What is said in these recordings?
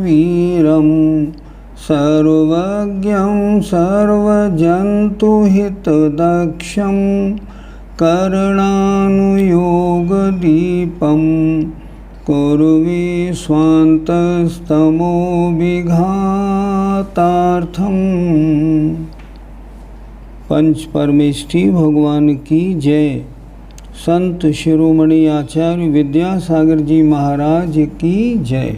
वीरं सर्वज्ञं सर्वजन्तुहितदक्षं करणानुयोगदीपं कुर्वे स्वान्तस्तमो विघातार्थम्। पंच परमेष्ठी भगवान की जय। संत शिरोमणि आचार्य विद्यासागर जी महाराज की जय।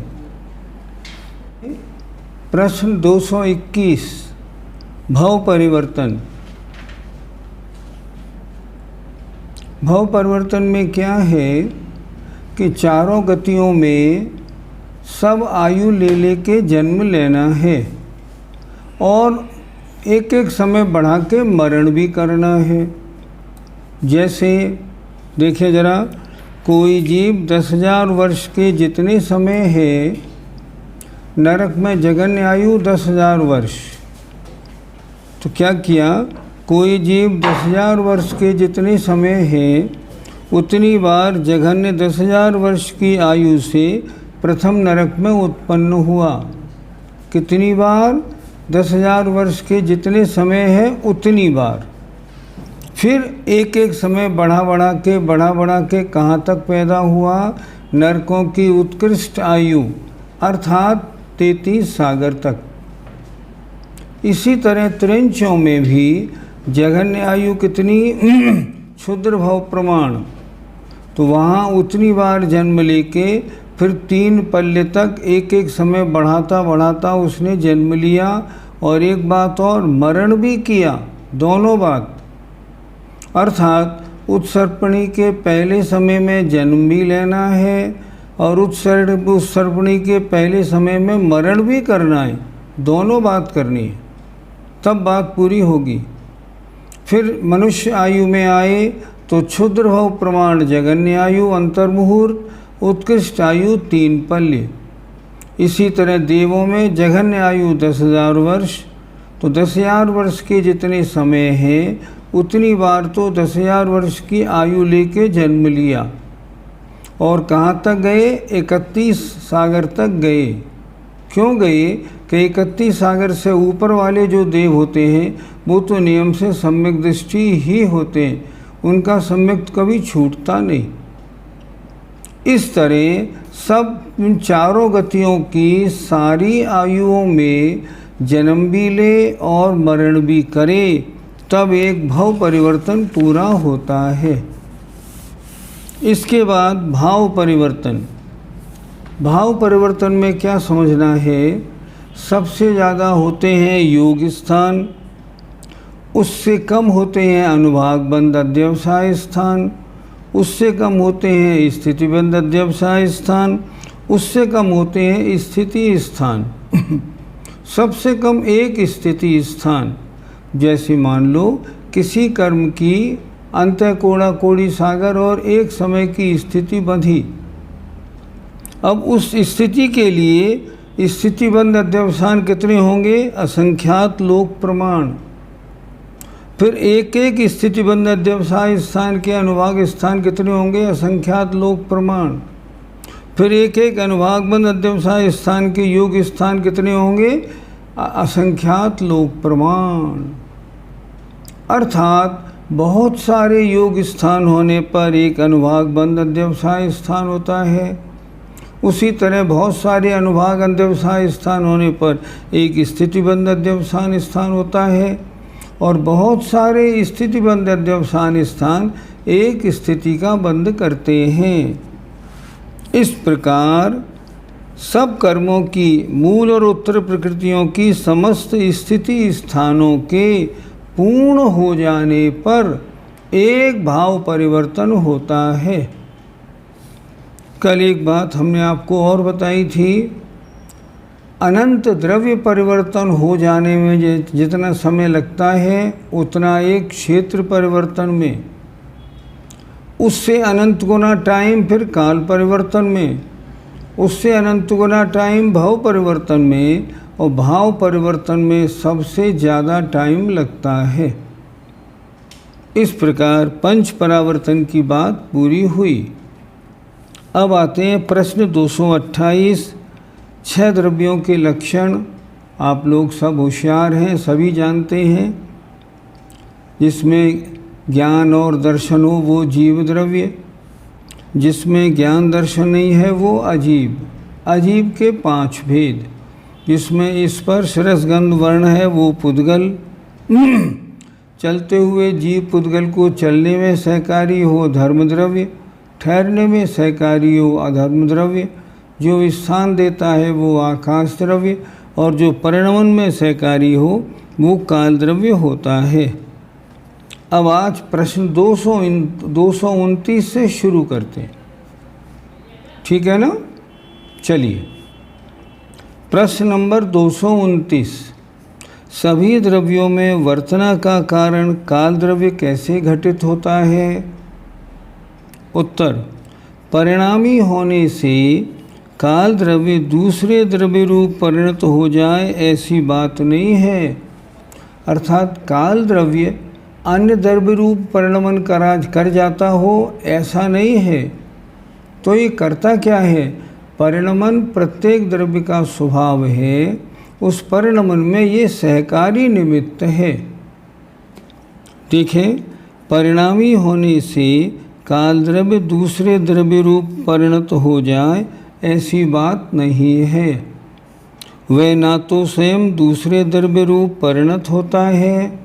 प्रश्न 221 भव परिवर्तन। भव परिवर्तन में क्या है कि चारों गतियों में सब आयु ले लेके जन्म लेना है और एक एक समय बढ़ा के मरण भी करना है। जैसे देखिए जरा, कोई जीव 10,000 वर्ष के जितने समय है, नरक में जघन्य आयु 10,000 वर्ष। तो क्या किया, कोई जीव 10,000 वर्ष के जितने समय है उतनी बार जघन्य 10,000 वर्ष की आयु से प्रथम नरक में उत्पन्न हुआ। कितनी बार? 10,000 वर्ष के जितने समय है उतनी बार। फिर एक एक समय बढ़ा बढ़ा के कहाँ तक पैदा हुआ? नरकों की उत्कृष्ट आयु अर्थात 33 सागर तक। इसी तरह त्रिंचों में भी जघन्य आयु कितनी? क्षुद्र भव प्रमाण। तो वहाँ उतनी बार जन्म लेके फिर 3 पल्ले तक एक एक समय बढ़ाता उसने जन्म लिया। और एक बात और, मरण भी किया। दोनों बात, अर्थात उत्सर्पणी के पहले समय में जन्म भी लेना है और उत्सर्पणी के पहले समय में मरण भी करना है। दोनों बात करनी है, तब बात पूरी होगी। फिर मनुष्य आयु में आए तो क्षुद्र भव प्रमाण जघन्य आयु अंतर्मुहूर्त, उत्कृष्ट आयु 3 पल्ले। इसी तरह देवों में जघन्य आयु 10,000 वर्ष। तो 10,000 वर्ष के जितने समय है उतनी बार तो 10,000 वर्ष की आयु लेके जन्म लिया। और कहाँ तक गए? 31 सागर तक गए। क्यों गए? कि 31 सागर से ऊपर वाले जो देव होते हैं वो तो नियम से सम्यक दृष्टि ही होते हैं, उनका सम्यक कभी छूटता नहीं। इस तरह सब चारों गतियों की सारी आयुओं में जन्म भी ले और मरण भी करे, तब एक भव परिवर्तन पूरा होता है। इसके बाद भाव परिवर्तन। भाव परिवर्तन में क्या समझना है? सबसे ज़्यादा होते हैं योग स्थान, उससे कम होते हैं अनुभाग बंध अध्यवसाय स्थान, उससे कम होते हैं स्थिति बंध अध्यवसाय स्थान, उससे कम होते हैं स्थिति स्थान। सबसे कम एक स्थिति स्थान। जैसे मान लो किसी कर्म की अंत कोड़ा कोड़ी सागर और एक समय की स्थिति बंधी। अब उस स्थिति के लिए स्थिति बंध अध्यवसान कितने होंगे? असंख्यात लोक प्रमाण। फिर एक एक स्थिति बंध अध्यवसाय स्थान के अनुभाग स्थान कितने होंगे? असंख्यात लोक प्रमाण। फिर एक एक अनुभाग बंध अध्यवसाय स्थान के योग स्थान कितने होंगे? असंख्यात लोक प्रमाण। अर्थात बहुत सारे योग स्थान होने पर एक अनुभाग बंध अध्यवसाय स्थान होता है। उसी तरह बहुत सारे अनुभाग अध्यवसाय स्थान होने पर एक स्थितिबंध अध्यवसान स्थान होता है और बहुत सारे स्थितिबंध अध्यवसान स्थान एक स्थिति का बंध करते हैं। इस प्रकार सब कर्मों की मूल और उत्तर प्रकृतियों की समस्त स्थिति स्थानों के पूर्ण हो जाने पर एक भाव परिवर्तन होता है। कल एक बात हमने आपको और बताई थी, अनंत द्रव्य परिवर्तन हो जाने में जितना समय लगता है उतना एक क्षेत्र परिवर्तन में, उससे अनंत गुना टाइम फिर काल परिवर्तन में, उससे अनंत गुना टाइम भाव परिवर्तन में, और भाव परिवर्तन में सबसे ज़्यादा टाइम लगता है। इस प्रकार पंच परावर्तन की बात पूरी हुई। अब आते हैं प्रश्न 228, 6 द्रव्यों के लक्षण आप लोग सब होशियार हैं, सभी जानते हैं। जिसमें ज्ञान और दर्शन हो वो जीव द्रव्य, जिसमें ज्ञान दर्शन नहीं है वो अजीब। अजीब के 5 भेद, जिसमें स्पर्श रसगंध वर्ण है वो पुद्गल। चलते हुए जीव पुद्गल को चलने में सहकारी हो धर्म द्रव्य, ठहरने में सहकारी हो अधर्म द्रव्य। जो स्थान देता है वो आकाश द्रव्य, और जो परिणमन में सहकारी हो वो काल द्रव्य होता है। अब आज प्रश्न 229 से शुरू करते हैं, ठीक है ना? चलिए, प्रश्न नंबर 229। सभी द्रव्यों में वर्तना का कारण काल द्रव्य कैसे घटित होता है? उत्तर, परिणामी होने से काल द्रव्य दूसरे द्रव्य रूप परिणत हो जाए ऐसी बात नहीं है। अर्थात काल द्रव्य अन्य द्रव्य रूप परिणमन कर जाता हो ऐसा नहीं है। तो ये करता क्या है? परिणमन प्रत्येक द्रव्य का स्वभाव है, उस परिणमन में ये सहकारी निमित्त है। देखें, परिणामी होने से काल द्रव्य दूसरे द्रव्य रूप परिणत हो जाए ऐसी बात नहीं है। वह ना तो स्वयं दूसरे द्रव्य रूप परिणत होता है,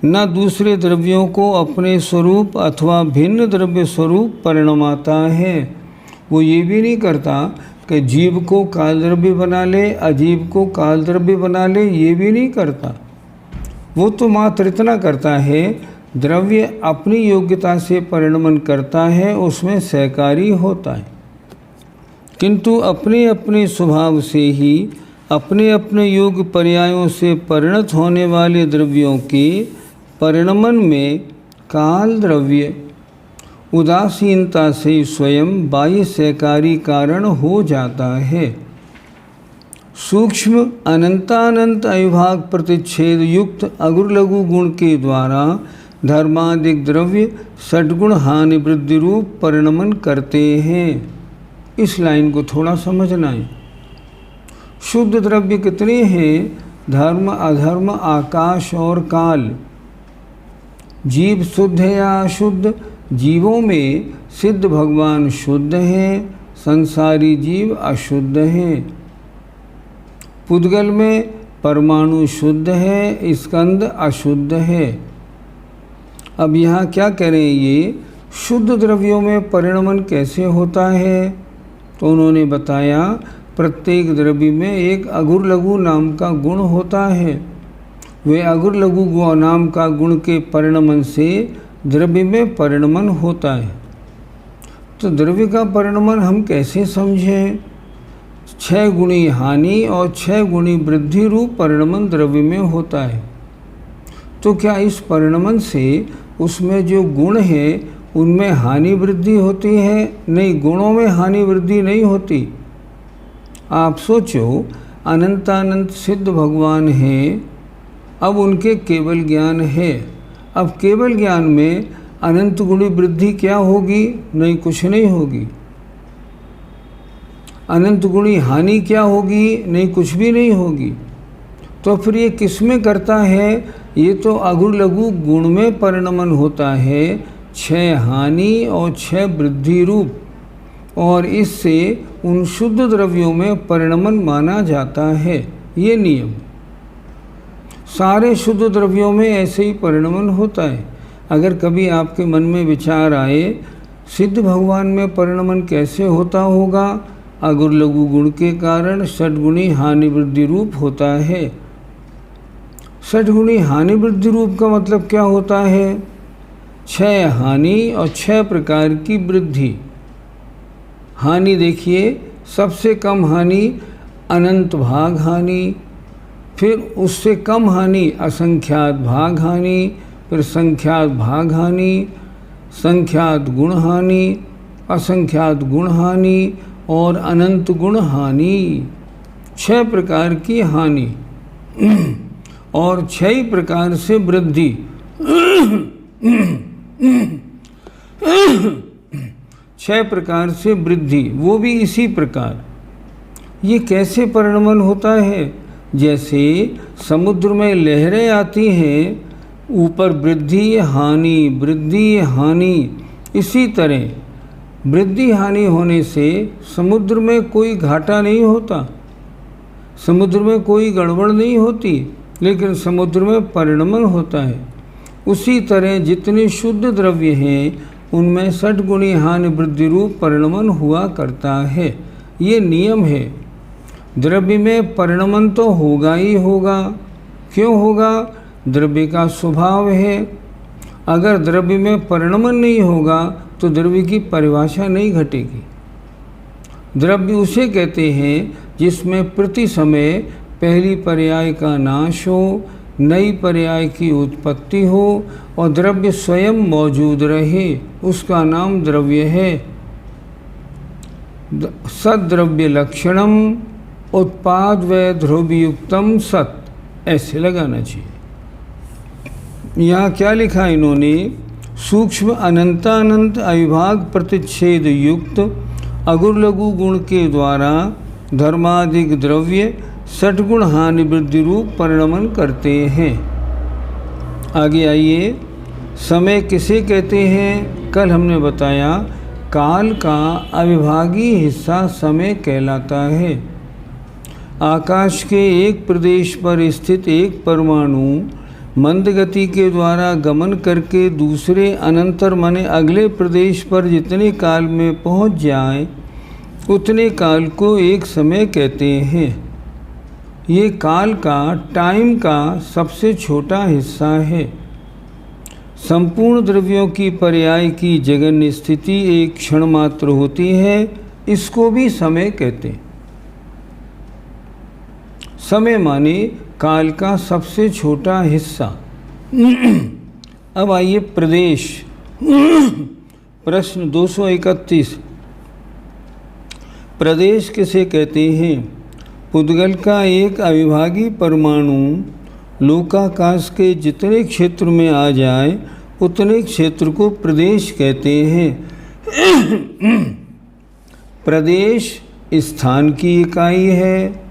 न दूसरे द्रव्यों को अपने स्वरूप अथवा भिन्न द्रव्य स्वरूप परिणमाता है। वो ये भी नहीं करता कि जीव को काल द्रव्य बना ले, अजीब को काल द्रव्य बना ले, ये भी नहीं करता। वो तो मात्र इतना करता है, द्रव्य अपनी योग्यता से परिणमन करता है, उसमें सहकारी होता है, किंतु अपने अपने स्वभाव से ही अपने अपने योग पर्यायों से परिणत होने वाले द्रव्यों के परिणमन में काल द्रव्य उदासीनता से स्वयं बाह्य सहकारी कारण हो जाता है। सूक्ष्म अनंतानंत अविभाग प्रतिच्छेद युक्त अगुर लघु गुण के द्वारा धर्मादिक द्रव्य षड्गुण हानि वृद्धि रूप परिणमन करते हैं। इस लाइन को थोड़ा समझना है। शुद्ध द्रव्य कितने हैं? धर्म, अधर्म, आकाश और काल। जीव शुद्ध है या अशुद्ध? जीवों में सिद्ध भगवान शुद्ध हैं, संसारी जीव अशुद्ध हैं। पुद्गल में परमाणु शुद्ध है, स्कंद अशुद्ध है। अब यहाँ क्या करें? ये शुद्ध द्रव्यों में परिणमन कैसे होता है? तो उन्होंने बताया, प्रत्येक द्रव्य में एक अगुर लघु नाम का गुण होता है। वे अगुर लघु नाम का गुण के परिणमन से द्रव्य में परिणमन होता है। तो द्रव्य का परिणमन हम कैसे समझें? 6 गुणी हानि और 6 गुणी वृद्धि रूप परिणमन द्रव्य में होता है। तो क्या इस परिणमन से उसमें जो गुण है उनमें हानि वृद्धि होती है? नहीं, गुणों में हानि वृद्धि नहीं होती। आप सोचो, अनंतानंत सिद्ध भगवान हैं, अब उनके केवल ज्ञान है। अब केवल ज्ञान में अनंत गुणी वृद्धि क्या होगी? नहीं, कुछ नहीं होगी। अनंत गुणी हानि क्या होगी? नहीं, कुछ भी नहीं होगी। तो फिर ये किस में करता है? ये तो अगुर लघु गुण में परिणमन होता है, 6 हानि और 6 वृद्धि रूप, और इससे उन शुद्ध द्रव्यों में परिणमन माना जाता है। ये नियम सारे शुद्ध द्रव्यों में ऐसे ही परिणमन होता है। अगर कभी आपके मन में विचार आए, सिद्ध भगवान में परिणमन कैसे होता होगा? अगुर लघु गुण के कारण षड्गुणी हानि वृद्धि रूप होता है। षड्गुणी हानि वृद्धि रूप का मतलब क्या होता है? 6 हानि और 6 प्रकार की वृद्धि। हानि देखिए, सबसे कम हानि अनंत भाग हानि, फिर उससे कम हानि असंख्यात भाग हानि, फिर संख्यात भाग हानि, संख्यात गुण हानि, असंख्यात गुण हानि और अनंत गुण हानि। 6 प्रकार की हानि और 6 प्रकार से वृद्धि। 6 प्रकार से वृद्धि, वो भी इसी प्रकार। ये कैसे परिणमन होता है? जैसे समुद्र में लहरें आती हैं, ऊपर वृद्धि हानि, इसी तरह वृद्धि हानि होने से समुद्र में कोई घाटा नहीं होता, समुद्र में कोई गड़बड़ नहीं होती, लेकिन समुद्र में परिणमन होता है। उसी तरह जितने शुद्ध द्रव्य हैं उनमें षटगुणी हानि वृद्धि रूप परिणमन हुआ करता है। ये नियम है। द्रव्य में परिणमन तो होगा ही होगा। क्यों होगा? द्रव्य का स्वभाव है। अगर द्रव्य में परिणमन नहीं होगा तो द्रव्य की परिभाषा नहीं घटेगी। द्रव्य उसे कहते हैं जिसमें प्रति समय पहली पर्याय का नाश हो, नई पर्याय की उत्पत्ति हो और द्रव्य स्वयं मौजूद रहे, उसका नाम द्रव्य है। सद्द्रव्य लक्षणम उत्पाद व ध्रुवयुक्तम सत, ऐसे लगाना चाहिए। यहाँ क्या लिखा इन्होंने? सूक्ष्म अनंतानंत अविभाग प्रतिच्छेद युक्त अगुर लघु गुण के द्वारा धर्माधिक द्रव्य षटगुण हानि वृद्धि रूप परिणमन करते हैं। आगे आइए, समय किसे कहते हैं? कल हमने बताया काल का अविभागी हिस्सा समय कहलाता है। आकाश के एक प्रदेश पर स्थित एक परमाणु मंद गति के द्वारा गमन करके दूसरे अनंतर माने अगले प्रदेश पर जितने काल में पहुंच जाए उतने काल को एक समय कहते हैं। ये काल का, टाइम का सबसे छोटा हिस्सा है। संपूर्ण द्रव्यों की पर्याय की जगन्य स्थिति एक क्षण मात्र होती है, इसको भी समय कहते हैं। समय माने काल का सबसे छोटा हिस्सा। अब आइए प्रदेश। प्रश्न 231, प्रदेश किसे कहते हैं? पुद्गल का एक अविभागी परमाणु लोकाकाश के जितने क्षेत्र में आ जाए उतने क्षेत्र को प्रदेश कहते हैं। प्रदेश स्थान की इकाई है,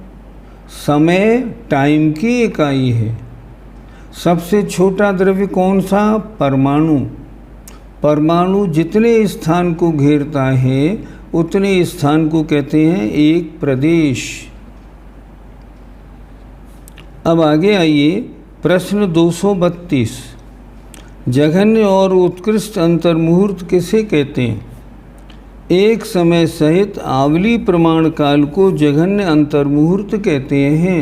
समय टाइम की इकाई है। सबसे छोटा द्रव्य कौन सा? परमाणु। परमाणु जितने स्थान को घेरता है उतने स्थान को कहते हैं एक प्रदेश। अब आगे आइए, प्रश्न 232, जघन्य और उत्कृष्ट अंतर्मुहूर्त किसे कहते हैं? एक समय सहित आवली प्रमाण काल को जघन्य अंतर्मुहूर्त कहते हैं।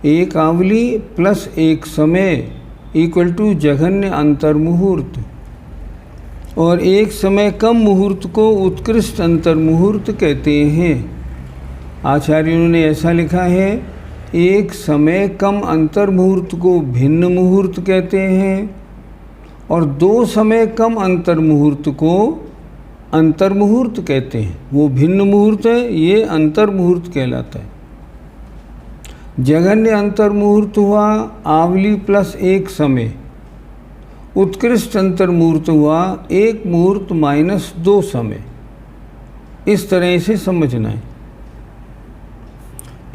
एक आवली प्लस एक समय इक्वल टू जघन्य अंतर्मुहूर्त, और एक समय कम मुहूर्त को उत्कृष्ट अंतर्मुहूर्त कहते हैं। आचार्यों ने ऐसा लिखा है, एक समय कम अंतर्मुहूर्त को भिन्न मुहूर्त कहते हैं और दो समय कम अंतर्मुहूर्त को अंतर्मुहूर्त कहते हैं। वो भिन्न मुहूर्त है, ये अंतर्मुहूर्त कहलाता है। जघन्य अंतर्मुहूर्त हुआ आवली प्लस एक समय, उत्कृष्ट अंतर्मुहूर्त हुआ एक मुहूर्त माइनस दो समय। इस तरह से समझना है।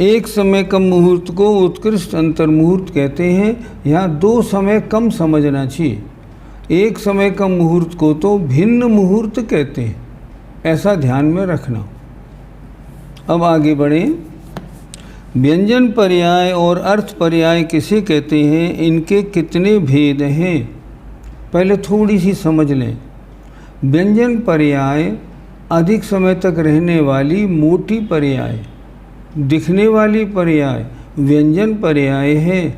एक समय कम मुहूर्त को उत्कृष्ट अंतर्मुहूर्त कहते हैं। यहाँ दो समय कम समझना चाहिए। एक समय कम मुहूर्त को तो भिन्न मुहूर्त कहते हैं, ऐसा ध्यान में रखना। अब आगे बढ़ें। व्यंजन पर्याय और अर्थ पर्याय किसे कहते हैं? इनके कितने भेद हैं? पहले थोड़ी सी समझ लें। व्यंजन पर्याय अधिक समय तक रहने वाली मोटी पर्याय, दिखने वाली पर्याय व्यंजन पर्याय है।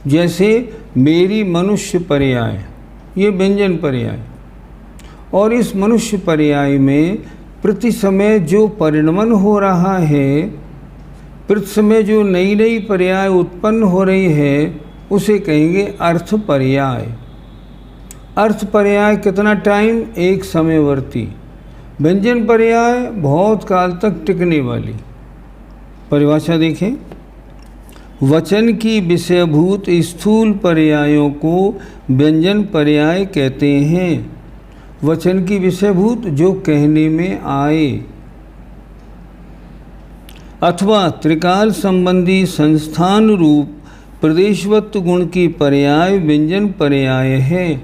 जैसे मेरी मनुष्य पर्याय, ये व्यंजन पर्याय। और इस मनुष्य पर्याय में प्रति समय जो परिणमन हो रहा है, प्रति समय जो नई नई पर्याय उत्पन्न हो रही है, उसे कहेंगे अर्थ पर्याय। अर्थ पर्याय कितना टाइम? एक समयवर्ती। व्यंजन पर्याय बहुत काल तक टिकने वाली। परिभाषा देखें। वचन की विषयभूत स्थूल पर्यायों को व्यंजन पर्याय कहते हैं। वचन की विषयभूत जो कहने में आए। अथवा त्रिकाल संबंधी संस्थान रूप प्रदेशवत्व गुण की पर्याय व्यंजन पर्याय है।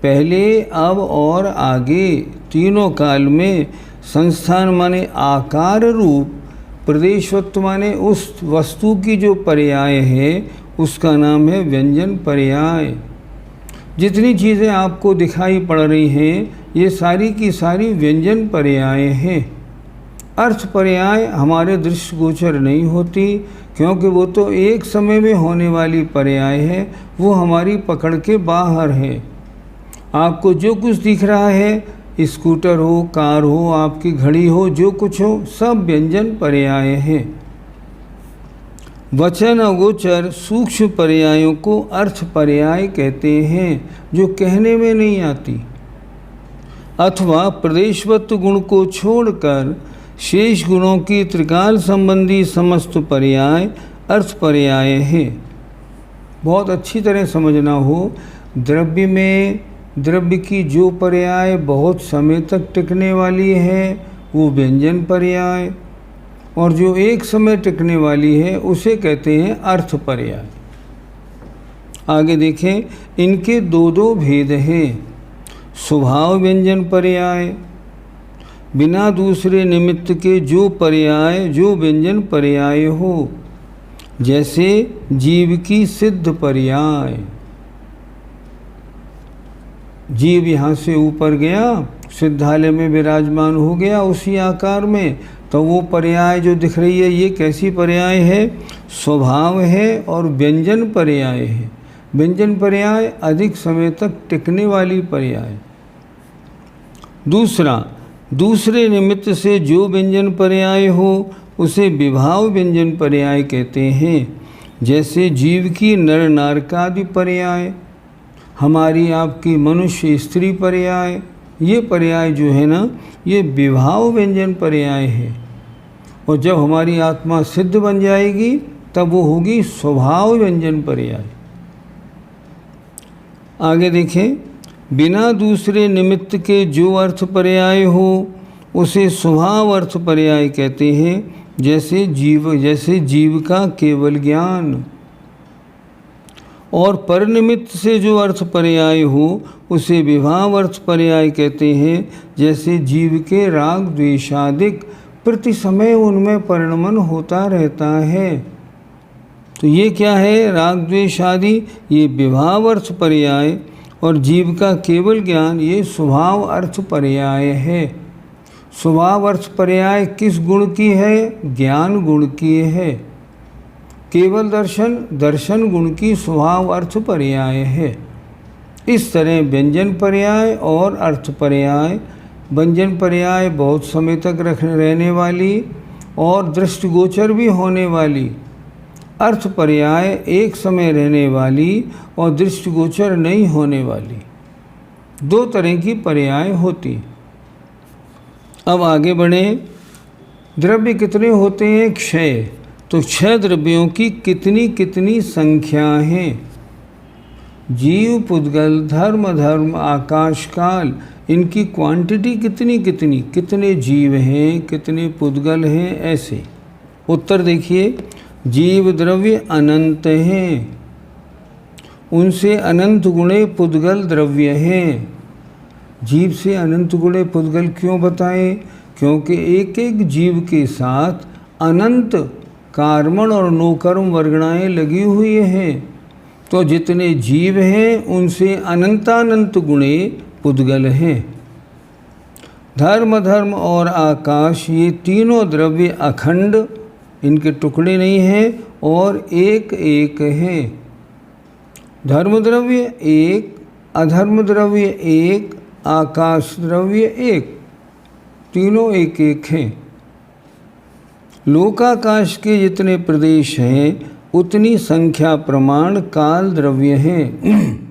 पहले, अब और आगे तीनों काल में संस्थान माने आकार रूप, प्रदेशवत्व माने उस वस्तु की जो पर्याय है उसका नाम है व्यंजन पर्याय। जितनी चीज़ें आपको दिखाई पड़ रही हैं ये सारी की सारी व्यंजन पर्याय हैं। अर्थ पर्याय हमारे दृष्टिगोचर नहीं होती, क्योंकि वो तो एक समय में होने वाली पर्याय है, वो हमारी पकड़ के बाहर है। आपको जो कुछ दिख रहा है, स्कूटर हो, कार हो, आपकी घड़ी हो, जो कुछ हो, सब व्यंजन पर्याय हैं। वचन अगोचर सूक्ष्म पर्यायों को अर्थ पर्याय कहते हैं, जो कहने में नहीं आती। अथवा प्रदेशवत्व गुण को छोड़कर शेष गुणों की त्रिकाल संबंधी समस्त पर्याय अर्थ पर्याय हैं। बहुत अच्छी तरह समझना हो, द्रव्य में द्रव्य की जो पर्याय बहुत समय तक टिकने वाली है वो व्यंजन पर्याय, और जो एक समय टिकने वाली है उसे कहते हैं अर्थ पर्याय। आगे देखें, इनके दो दो भेद हैं। स्वभाव व्यंजन पर्याय, बिना दूसरे निमित्त के जो पर्याय जो व्यंजन पर्याय हो, जैसे जीव की सिद्ध पर्याय। जीव यहाँ से ऊपर गया, सिद्धालय में विराजमान हो गया उसी आकार में, तो वो पर्याय जो दिख रही है ये कैसी पर्याय है? स्वभाव है और व्यंजन पर्याय है। व्यंजन पर्याय अधिक समय तक टिकने वाली पर्याय। दूसरा, दूसरे निमित्त से जो व्यंजन पर्याय हो उसे विभाव व्यंजन पर्याय कहते हैं। जैसे जीव की नर नारकादि पर्याय, हमारी आपकी मनुष्य स्त्री पर्याय, ये पर्याय जो है ना ये विभाव व्यंजन पर्याय है। और जब हमारी आत्मा सिद्ध बन जाएगी तब वो होगी स्वभाव व्यंजन पर्याय। आगे देखें, बिना दूसरे निमित्त के जो अर्थ पर्याय हो उसे स्वभाव अर्थ पर्याय कहते हैं। जैसे जीव का केवल ज्ञान। और पर निमित्त से जो अर्थ पर्याय हो उसे विभाव अर्थ पर्याय कहते हैं। जैसे जीव के राग द्वेषादिक प्रति समय उनमें परिणमन होता रहता है। तो ये क्या है? राग द्वेष आदि, ये विभाव अर्थ पर्याय, और जीव का केवल ज्ञान ये स्वभाव अर्थ पर्याय है। स्वभाव अर्थ पर्याय किस गुण की है? ज्ञान गुण की है। केवल दर्शन, दर्शन गुण की स्वभाव अर्थ पर्याय है। इस तरह व्यंजन पर्याय और अर्थ पर्याय, व्यंजन पर्याय बहुत समय तक रहने वाली और दृष्टिगोचर भी होने वाली, अर्थ पर्याय एक समय रहने वाली और दृष्टिगोचर नहीं होने वाली। दो तरह की पर्याय होती। अब आगे बढ़ें। द्रव्य कितने होते हैं? क्षय। तो क्षय द्रव्यों की कितनी कितनी संख्या है? जीव, पुद्गल, धर्म, आकाश, काल, इनकी क्वांटिटी कितनी कितनी, कितने जीव हैं, कितने पुद्गल हैं, ऐसे। उत्तर देखिए, जीव द्रव्य अनंत हैं, उनसे अनंत गुणे पुद्गल द्रव्य हैं। जीव से अनंत गुणे पुद्गल क्यों बताएं? क्योंकि एक एक जीव के साथ अनंत कर्मण और नोकर्म वर्गणाएँ लगी हुई हैं। तो जितने जीव हैं उनसे अनंतानंत गुणे पुद्गल हैं। धर्म और आकाश, ये तीनों द्रव्य अखंड, इनके टुकड़े नहीं हैं और एक एक हैं। धर्म द्रव्य एक, अधर्म द्रव्य एक, आकाश द्रव्य एक, तीनों एक एक हैं। लोकाकाश के जितने प्रदेश हैं उतनी संख्या प्रमाण काल द्रव्य हैं।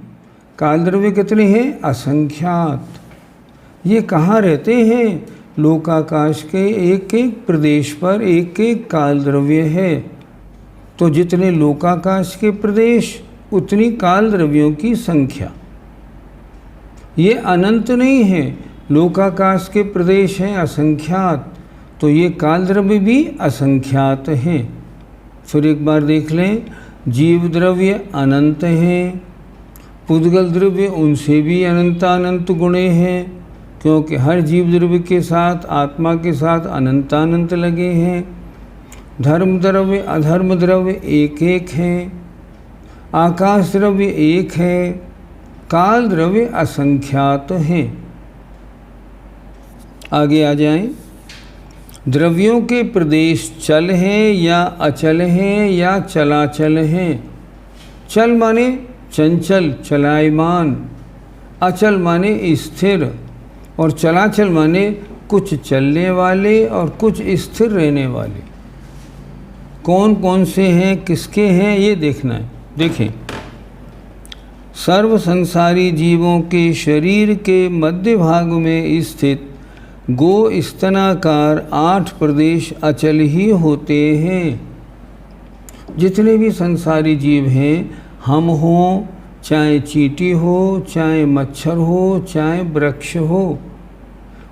काल द्रव्य कितने हैं? असंख्यात। ये कहाँ रहते हैं? लोकाकाश के एक एक प्रदेश पर एक एक काल द्रव्य है। तो जितने लोकाकाश के प्रदेश उतनी काल द्रव्यों की संख्या। ये अनंत नहीं है, लोकाकाश के प्रदेश हैं असंख्यात, तो ये काल द्रव्य भी असंख्यात हैं। फिर एक बार देख लें, जीव द्रव्य अनंत हैं, पुद्गल द्रव्य उनसे भी अनंतानंत गुणे हैं, क्योंकि हर जीव द्रव्य के साथ आत्मा के साथ अनंतानंत लगे हैं। धर्म द्रव्य अधर्म द्रव्य एक एक हैं, आकाश द्रव्य एक है, काल द्रव्य असंख्यात हैं। आगे आ जाएं। द्रव्यों के प्रदेश चल हैं या अचल हैं या चलाचल हैं। चल माने चंचल चलायमान, अचल माने स्थिर, और चलाचल माने कुछ चलने वाले और कुछ स्थिर रहने वाले। कौन कौन से हैं, किसके हैं, ये देखना है। देखें, सर्व संसारी जीवों के शरीर के मध्य भाग में स्थित गो स्तनाकार 8 प्रदेश अचल ही होते हैं। जितने भी संसारी जीव हैं, हम हों, चाहे चींटी हो, चाहे मच्छर हो, चाहे वृक्ष हो,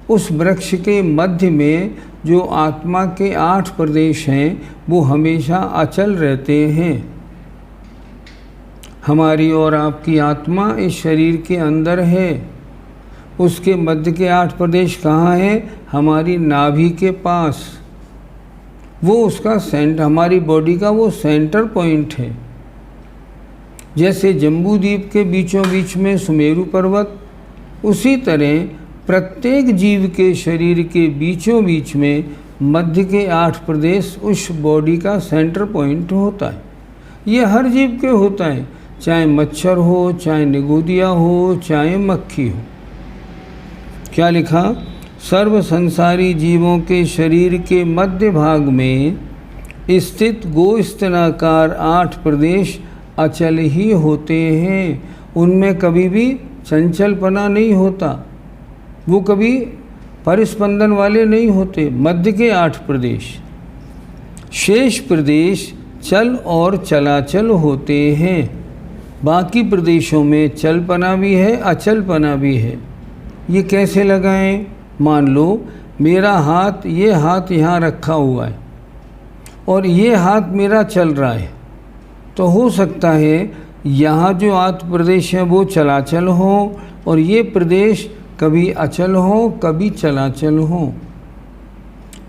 उस वृक्ष के मध्य में जो आत्मा के 8 प्रदेश हैं वो हमेशा अचल रहते हैं। हमारी और आपकी आत्मा इस शरीर के अंदर है, उसके मध्य के 8 प्रदेश कहाँ हैं? हमारी नाभि के पास। वो उसका सेंटर, हमारी बॉडी का वो सेंटर पॉइंट है। जैसे जम्बू द्वीप के बीचों बीच में सुमेरु पर्वत, उसी तरह प्रत्येक जीव के शरीर के बीचों बीच में मध्य के 8 प्रदेश उस बॉडी का सेंटर पॉइंट होता है। ये हर जीव के होता है, चाहे मच्छर हो, चाहे निगोदिया हो, चाहे मक्खी हो। क्या लिखा? सर्व संसारी जीवों के शरीर के मध्य भाग में स्थित गोस्तनाकार 8 प्रदेश अचल ही होते हैं। उनमें कभी भी चंचलपना नहीं होता, वो कभी परिस्पंदन वाले नहीं होते। मध्य के 8 प्रदेश, शेष प्रदेश चल और चलाचल होते हैं। बाकी प्रदेशों में चलपना भी है, अचलपना भी है। ये कैसे लगाएं? मान लो मेरा हाथ, ये हाथ यहाँ रखा हुआ है और ये हाथ मेरा चल रहा है, तो हो सकता है यहाँ जो 8 प्रदेश हैं वो चलाचल हो और ये प्रदेश कभी अचल हो, कभी चलाचल हो।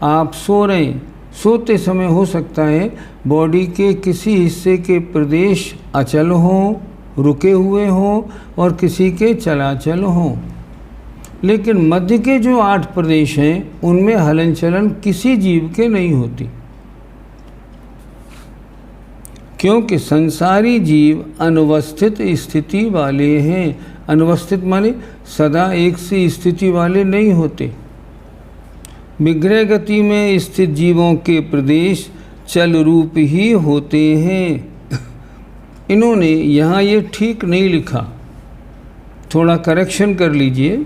आप सो रहे हैं, सोते समय हो सकता है बॉडी के किसी हिस्से के प्रदेश अचल हों, रुके हुए हों, और किसी के चलाचल हों। लेकिन मध्य के जो 8 प्रदेश हैं उनमें हलन चलन किसी जीव के नहीं होती, क्योंकि संसारी जीव अनवस्थित स्थिति वाले हैं। अनवस्थित माने सदा एक सी स्थिति वाले नहीं होते। विग्रह गति में स्थित जीवों के प्रदेश चल रूप ही होते हैं। इन्होंने यहाँ ये ठीक नहीं लिखा, थोड़ा करेक्शन कर लीजिए।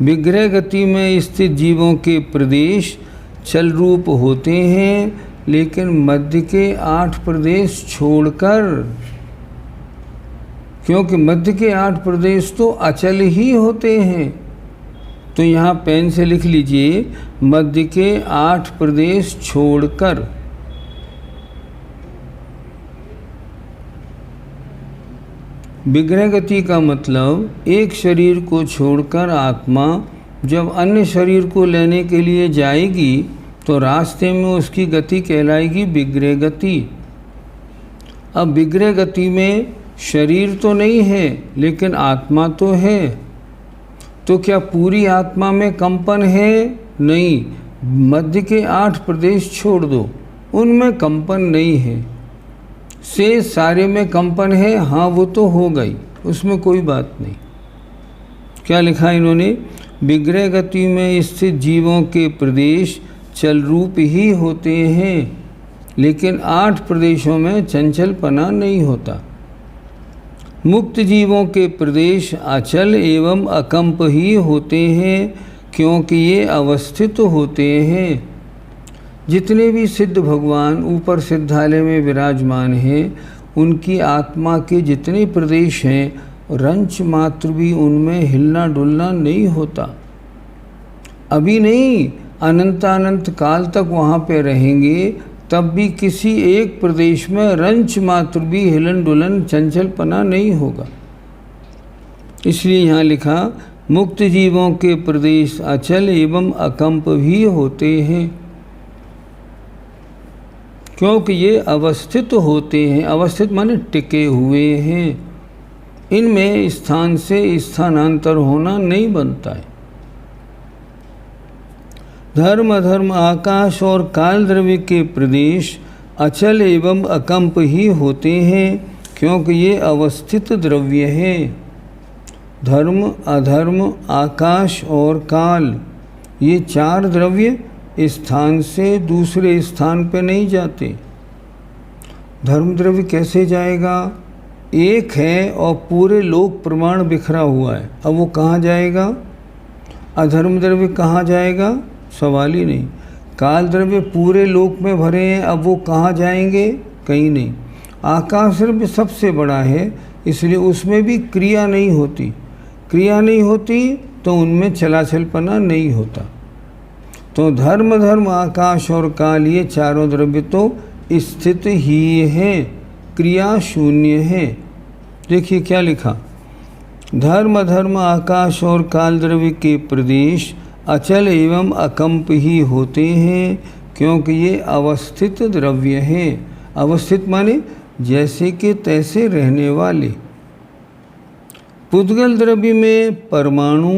विग्रह गति में स्थित जीवों के प्रदेश चल रूप होते हैं, लेकिन मध्य के 8 प्रदेश छोड़कर, क्योंकि मध्य के 8 प्रदेश तो अचल ही होते हैं। तो यहाँ पेन से लिख लीजिए, मध्य के 8 प्रदेश छोड़कर। विग्रह गति का मतलब एक शरीर को छोड़कर आत्मा जब अन्य शरीर को लेने के लिए जाएगी तो रास्ते में उसकी गति कहलाएगी विग्रह गति। अब विग्रह गति में शरीर तो नहीं है लेकिन आत्मा तो है, तो क्या पूरी आत्मा में कंपन है? नहीं। मध्य के 8 प्रदेश छोड़ दो, उनमें कंपन नहीं है। से सारे में कंपन है, हाँ वो तो हो गई, उसमें कोई बात नहीं। क्या लिखा इन्होंने? विग्रह गति में स्थित जीवों के प्रदेश चल रूप ही होते हैं, लेकिन 8 प्रदेशों में चंचलपना नहीं होता। मुक्त जीवों के प्रदेश अचल एवं अकंप ही होते हैं, क्योंकि ये अवस्थित होते हैं। जितने भी सिद्ध भगवान ऊपर सिद्धालय में विराजमान हैं, उनकी आत्मा के जितने प्रदेश हैं, रंच मात्र भी उनमें हिलना डुलना नहीं होता। अभी नहीं, अनंतानंत काल तक वहाँ पे रहेंगे, तब भी किसी एक प्रदेश में रंच मात्र भी हिलन डुलन चंचलपना नहीं होगा। इसलिए यहाँ लिखा मुक्त जीवों के प्रदेश अचल एवं अकंप भी होते हैं, क्योंकि ये अवस्थित होते हैं। अवस्थित माने टिके हुए हैं, इनमें स्थान से स्थानांतर होना नहीं बनता है। धर्म अधर्म आकाश और काल द्रव्य के प्रदेश अचल एवं अकंप ही होते हैं, क्योंकि ये अवस्थित द्रव्य हैं। धर्म अधर्म आकाश और काल ये चार द्रव्य स्थान से दूसरे स्थान पे नहीं जाते। धर्म द्रव्य कैसे जाएगा? एक है और पूरे लोक प्रमाण बिखरा हुआ है, अब वो कहाँ जाएगा? अधर्म द्रव्य कहाँ जाएगा? सवाल ही नहीं। काल द्रव्य पूरे लोक में भरे हैं, अब वो कहाँ जाएंगे? कहीं नहीं। आकाश द्रव्य सबसे बड़ा है, इसलिए उसमें भी क्रिया नहीं होती। क्रिया नहीं होती तो उनमें चलाचलपना नहीं होता। तो धर्म धर्म आकाश और काल ये चारों द्रव्य तो स्थित ही हैं, क्रिया शून्य है। देखिए क्या लिखा, धर्म धर्म आकाश और काल द्रव्य के प्रदेश अचल एवं अकंप ही होते हैं, क्योंकि ये अवस्थित द्रव्य हैं। अवस्थित माने जैसे कि तैसे रहने वाले। पुद्गल द्रव्य में परमाणु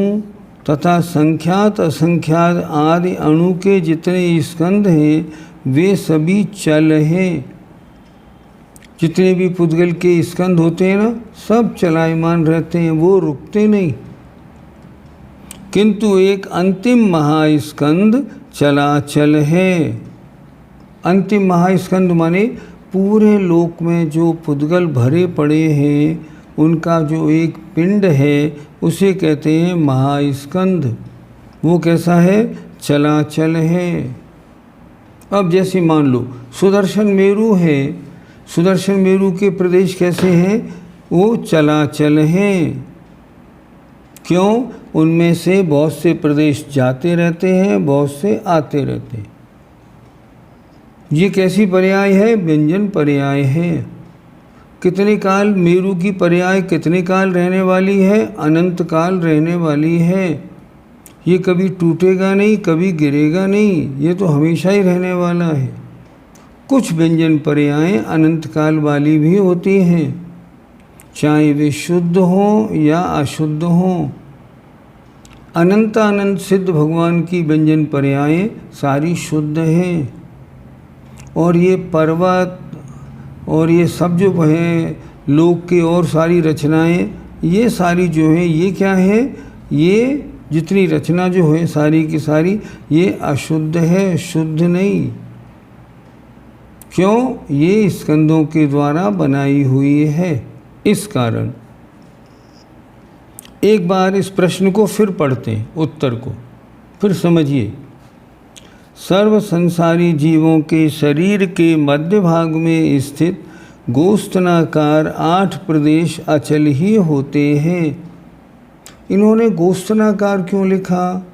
तथा संख्यात असंख्यात आदि अणु के जितने स्कंध हैं वे सभी चल हैं। जितने भी पुद्गल के स्कंध होते हैं ना, सब चलायमान रहते हैं, वो रुकते नहीं। किंतु एक अंतिम महास्कंद चलाचल है। अंतिम महास्कंद माने पूरे लोक में जो पुद्गल भरे पड़े हैं उनका जो एक पिंड है उसे कहते हैं महास्कंद। वो कैसा है? चलाचल है। अब जैसे मान लो सुदर्शन मेरु है, सुदर्शन मेरु के प्रदेश कैसे हैं? वो चलाचल हैं। क्यों? उनमें से बहुत से प्रदेश जाते रहते हैं, बहुत से आते रहते हैं। ये कैसी पर्याय है? व्यंजन पर्याय है। कितने काल मेरु की पर्याय कितने काल रहने वाली है? अनंत काल रहने वाली है। ये कभी टूटेगा नहीं, कभी गिरेगा नहीं, ये तो हमेशा ही रहने वाला है। कुछ व्यंजन पर्याय अनंत काल वाली भी होती हैं, चाहे वे शुद्ध हों या अशुद्ध हों। अनंत सिद्ध भगवान की व्यंजन पर्याय सारी शुद्ध हैं। और ये पर्वत और ये सब जो है लोक की और सारी रचनाएं, ये सारी जो हैं ये क्या है? ये जितनी रचना जो है सारी की सारी ये अशुद्ध है, शुद्ध नहीं। क्यों? ये स्कंदों के द्वारा बनाई हुई है। इस कारण एक बार इस प्रश्न को फिर पढ़ते हैं, उत्तर को फिर समझिए। सर्व संसारी जीवों के शरीर के मध्य भाग में स्थित गोस्तनाकार 8 प्रदेश अचल ही होते हैं। इन्होंने गोस्तनाकार क्यों लिखा?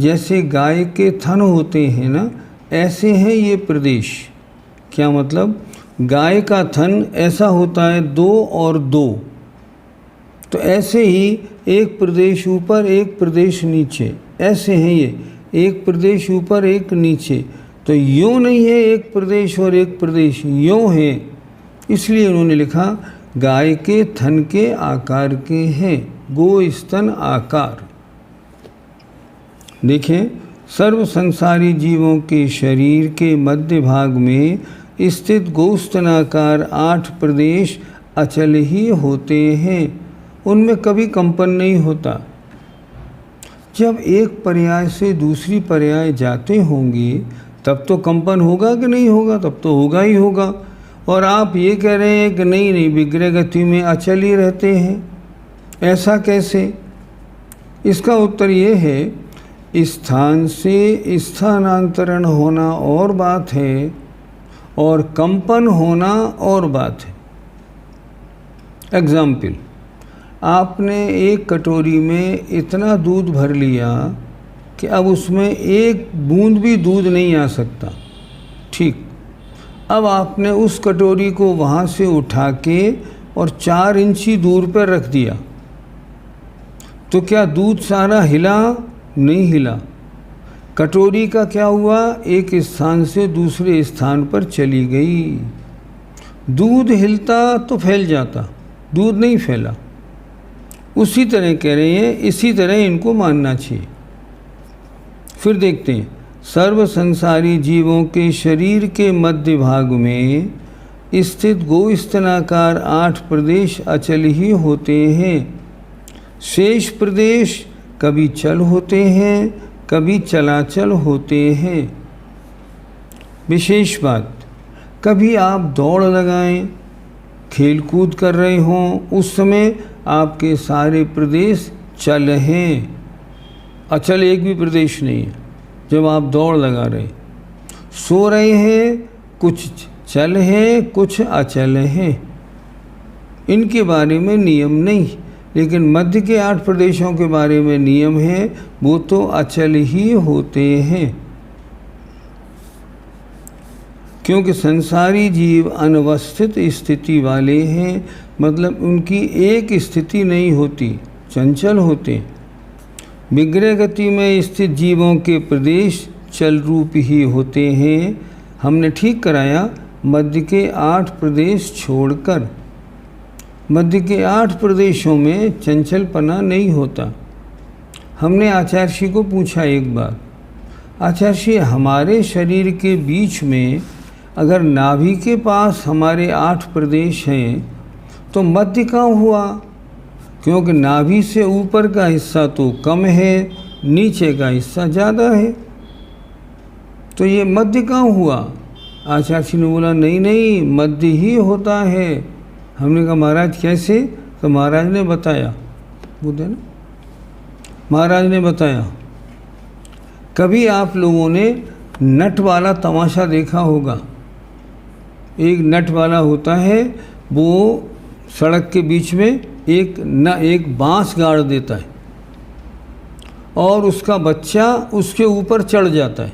जैसे गाय के थन होते हैं ना, ऐसे हैं ये प्रदेश। क्या मतलब? गाय का थन ऐसा होता है 2 और 2, तो ऐसे ही एक प्रदेश ऊपर एक प्रदेश नीचे, ऐसे हैं ये, एक प्रदेश ऊपर एक नीचे। तो यूँ नहीं है एक प्रदेश और एक प्रदेश, यूँ है। इसलिए उन्होंने लिखा गाय के थन के आकार के हैं, गो स्तन आकार। देखें, सर्व संसारी जीवों के शरीर के मध्य भाग में स्थित गोस्तनाकार 8 प्रदेश अचल ही होते हैं, उनमें कभी कंपन नहीं होता। जब एक पर्याय से दूसरी पर्याय जाते होंगे तब तो कंपन होगा कि नहीं होगा? तब तो होगा ही होगा। और आप ये कह रहे हैं कि नहीं नहीं विग्रह गति में अचल ही रहते हैं, ऐसा कैसे? इसका उत्तर ये है, स्थान से स्थानांतरण होना और बात है और कंपन होना और बात है। एग्जाम्पल, आपने एक कटोरी में इतना दूध भर लिया कि अब उसमें एक बूंद भी दूध नहीं आ सकता। ठीक, अब आपने उस कटोरी को वहाँ से उठा के और 4 इंची दूर पर रख दिया, तो क्या दूध सारा हिला? नहीं हिला। कटोरी का क्या हुआ? एक स्थान से दूसरे स्थान पर चली गई। दूध हिलता तो फैल जाता, दूध नहीं फैला। उसी तरह कह रहे हैं, इसी तरह इनको मानना चाहिए। फिर देखते हैं, सर्व संसारी जीवों के शरीर के मध्य भाग में स्थित गोस्तनाकार 8 प्रदेश अचल ही होते हैं। शेष प्रदेश कभी चल होते हैं, कभी चलाचल होते हैं। विशेष बात, कभी आप दौड़ लगाएं, खेल कूद कर रहे हों, उस समय आपके सारे प्रदेश चल हैं, अचल एक भी प्रदेश नहीं है। जब आप दौड़ लगा रहे, सो रहे हैं, कुछ चल है, कुछ अचल है, इनके बारे में नियम नहीं। लेकिन मध्य के 8 प्रदेशों के बारे में नियम है, वो तो अचल ही होते हैं। क्योंकि संसारी जीव अनवस्थित स्थिति वाले हैं, मतलब उनकी एक स्थिति नहीं होती, चंचल होते। विग्रह गति में स्थित जीवों के प्रदेश चल रूप ही होते हैं। हमने ठीक कराया, मध्य के 8 प्रदेश छोड़कर। मध्य के 8 प्रदेशों में चंचलपना नहीं होता। हमने आचार्य श्री को पूछा एक बार, आचार्य श्री हमारे शरीर के बीच में अगर नाभि के पास हमारे 8 प्रदेश हैं तो मध्य कहाँ हुआ? क्योंकि नाभि से ऊपर का हिस्सा तो कम है, नीचे का हिस्सा ज़्यादा है, तो ये मध्य कहाँ हुआ? आचार्य जी ने बोला नहीं नहीं, मध्य ही होता है। हमने कहा महाराज कैसे? तो महाराज ने बताया, बोलते ना, महाराज ने बताया। कभी आप लोगों ने नट वाला तमाशा देखा होगा। एक नट वाला होता है, वो सड़क के बीच में एक बांस गाड़ देता है और उसका बच्चा उसके ऊपर चढ़ जाता है,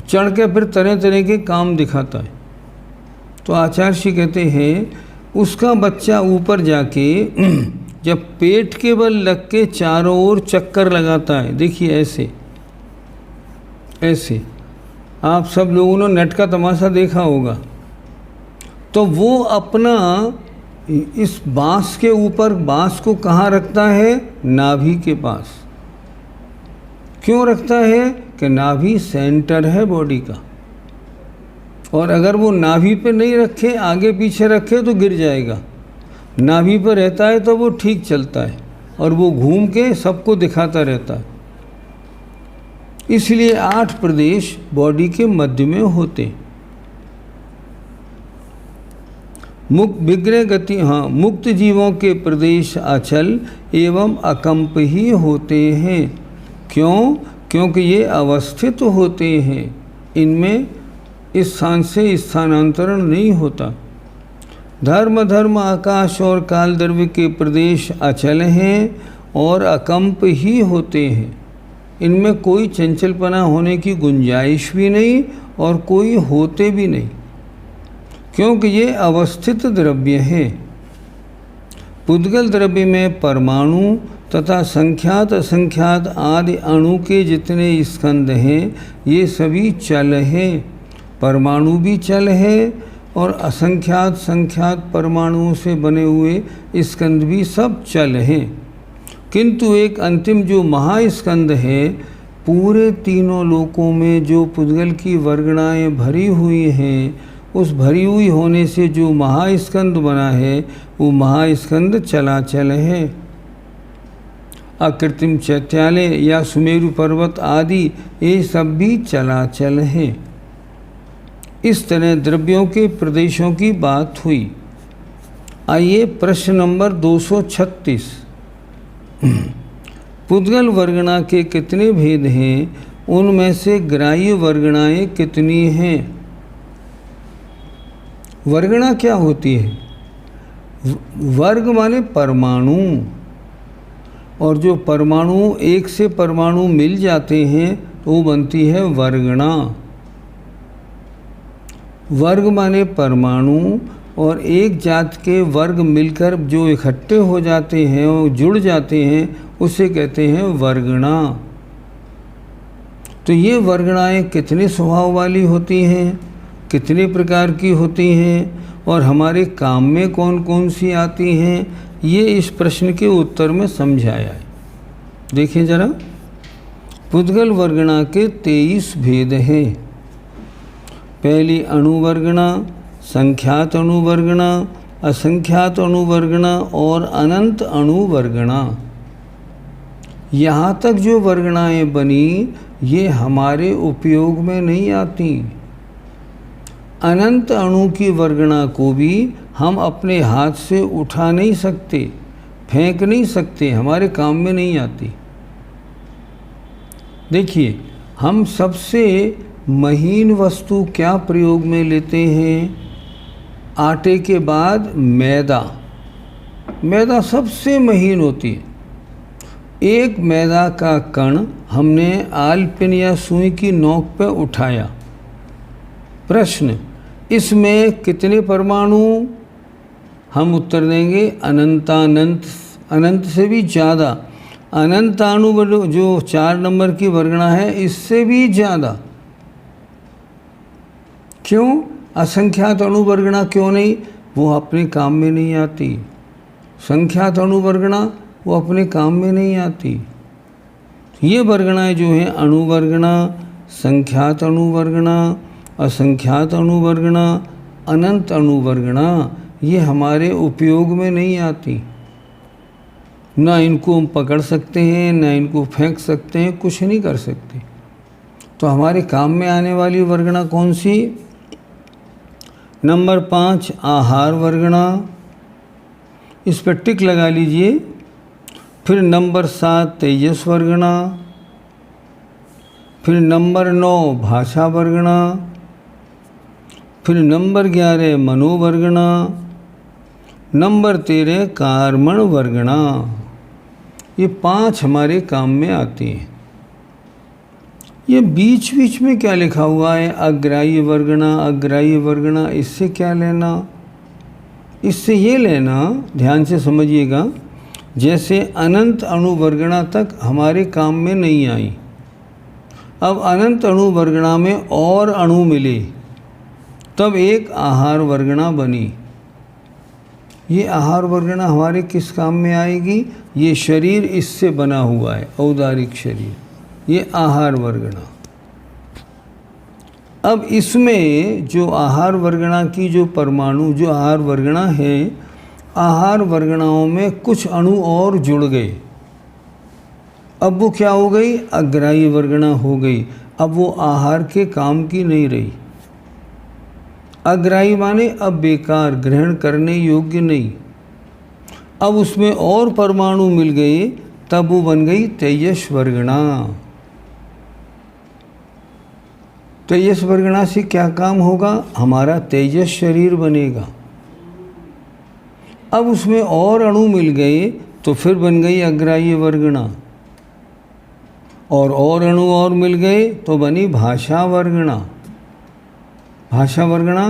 चढ़ के फिर तरह तरह के काम दिखाता है। तो आचार्य श्री कहते हैं उसका बच्चा ऊपर जाके जब पेट के बल लग के चारों ओर चक्कर लगाता है, देखिए ऐसे ऐसे, आप सब लोगों ने नट का तमाशा देखा होगा, तो वो अपना इस बांस के ऊपर, बांस को कहाँ रखता है? नाभि के पास। क्यों रखता है? कि नाभि सेंटर है बॉडी का, और अगर वो नाभि पे नहीं रखे, आगे पीछे रखे तो गिर जाएगा। नाभि पर रहता है तो वो ठीक चलता है और वो घूम के सबको दिखाता रहता है। इसलिए 8 प्रदेश बॉडी के मध्य में होते। विग्रह गति, हाँ, मुक्त जीवों के प्रदेश अचल एवं अकंप ही होते हैं। क्यों? क्योंकि ये अवस्थित होते हैं, इनमें इस स्थान से स्थानांतरण नहीं होता। धर्म आकाश और काल द्रव्य के प्रदेश अचल हैं और अकंप ही होते हैं। इनमें कोई चंचलपना होने की गुंजाइश भी नहीं और कोई होते भी नहीं, क्योंकि ये अवस्थित द्रव्य है। पुद्गल द्रव्य में परमाणु तथा संख्यात असंख्यात आदि अणु के जितने स्कंद हैं, ये सभी चल हैं। परमाणु भी चल है और असंख्यात संख्यात परमाणुओं से बने हुए स्कंद भी सब चल हैं। किंतु एक अंतिम जो महास्कंद है, पूरे तीनों लोकों में जो पुद्गल की वर्गणाएं भरी हुई हैं, उस भरी हुई होने से जो महास्कंद बना है, वो महास्कंद चलाचल है। अकृत्रिम चैत्यालय या सुमेरु पर्वत आदि ये सब भी चलाचल हैं। इस तरह द्रव्यों के प्रदेशों की बात हुई। आइए प्रश्न नंबर 236। पुद्गल वर्गणा के कितने भेद हैं? उनमें से ग्राह्य वर्गणाएं कितनी हैं? वर्गणा क्या होती है? वर्ग माने परमाणु, और जो परमाणु एक से परमाणु मिल जाते हैं तो वो बनती है वर्गणा। वर्ग माने परमाणु, और एक जात के वर्ग मिलकर जो इकट्ठे हो जाते हैं और जुड़ जाते हैं उसे कहते हैं वर्गणा। तो ये वर्गणाएं कितने स्वभाव वाली होती हैं, कितने प्रकार की होती हैं, और हमारे काम में कौन कौन सी आती हैं, ये इस प्रश्न के उत्तर में समझाया है। देखिए जरा, पुद्गल वर्गणा के 23 भेद हैं। पहली अणुवर्गणा, संख्यात अणुवर्गणा, असंख्यात अणुवर्गणा और अनंत अणुवर्गणा। यहाँ तक जो वर्गणाएं बनी ये हमारे उपयोग में नहीं आती। अनंत अणु की वर्गणा को भी हम अपने हाथ से उठा नहीं सकते, फेंक नहीं सकते, हमारे काम में नहीं आती। देखिए, हम सबसे महीन वस्तु क्या प्रयोग में लेते हैं? आटे के बाद मैदा। मैदा सबसे महीन होती है। एक मैदा का कण हमने आलपिन या सुई की नोक पर उठाया। प्रश्न, इसमें कितने परमाणु? हम उत्तर देंगे अनंतानंत, अनंत से भी ज़्यादा। अनंताणु जो 4 नंबर की वर्गणा है इससे भी ज़्यादा। क्यों? असंख्यात अणुवर्गणा क्यों नहीं? वो अपने काम में नहीं आती। संख्यात अणुवर्गणा वो अपने काम में नहीं आती। ये वर्गणाएं जो हैं अणुवर्गणा, संख्यात अणुवर्गणा, असंख्यात अणुवर्गणा, अनंत अणुवर्गणा, ये हमारे उपयोग में नहीं आती। ना इनको हम पकड़ सकते हैं, ना इनको फेंक सकते हैं, कुछ नहीं कर सकते। तो हमारे काम में आने वाली वर्गणा कौन सी? नंबर 5 आहार वर्गणा, इस पर टिक लगा लीजिए। फिर नंबर 7 तेजस वर्गणा, फिर नंबर 9 भाषा वर्गणा, फिर नंबर 11 मनोवर्गणा, नंबर 13 कार्मण वर्गणा। ये 5 हमारे काम में आती हैं। ये बीच बीच में क्या लिखा हुआ है? अग्राह्य वर्गणा, अग्राह्य वर्गणा, इससे क्या लेना? इससे ये लेना, ध्यान से समझिएगा, जैसे अनंत अणुवर्गणा तक हमारे काम में नहीं आई। अब अनंत अणुवर्गणा में और अणु मिले तब एक आहार वर्गणा बनी। ये आहार वर्गणा हमारे किस काम में आएगी? ये शरीर इससे बना हुआ है, औदारिक शरीर, ये आहार वर्गणा। अब इसमें जो आहार वर्गणा की जो परमाणु, जो आहार वर्गणा है, आहार वर्गणाओं में कुछ अणु और जुड़ गए। अब वो क्या हो गई? अग्राह्य वर्गणा हो गई। अब वो आहार के काम की नहीं रही। अग्राह्य माने अब बेकार, ग्रहण करने योग्य नहीं। अब उसमें और परमाणु मिल गए, तब वो बन गई तेजस वर्गणा। तेजस वर्गणा से क्या काम होगा? हमारा तेजस शरीर बनेगा। अब उसमें और अणु मिल गए तो फिर बन गई अग्राह्य वर्गणा, और अणु और मिल गए तो बनी भाषा वर्गणा। भाषा वर्गणा,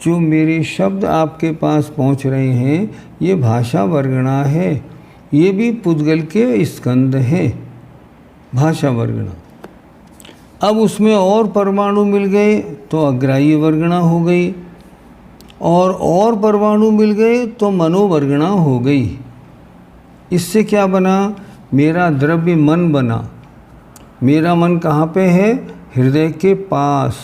जो मेरे शब्द आपके पास पहुंच रहे हैं, ये भाषा वर्गणा है। ये भी पुद्गल के स्कंद हैं, भाषा वर्गणा। अब उसमें और परमाणु मिल गए तो अग्राह्य वर्गणा हो गई, और परमाणु मिल गए तो मनोवर्गणा हो गई। इससे क्या बना? मेरा द्रव्य मन बना। मेरा मन कहाँ पे है? हृदय के पास।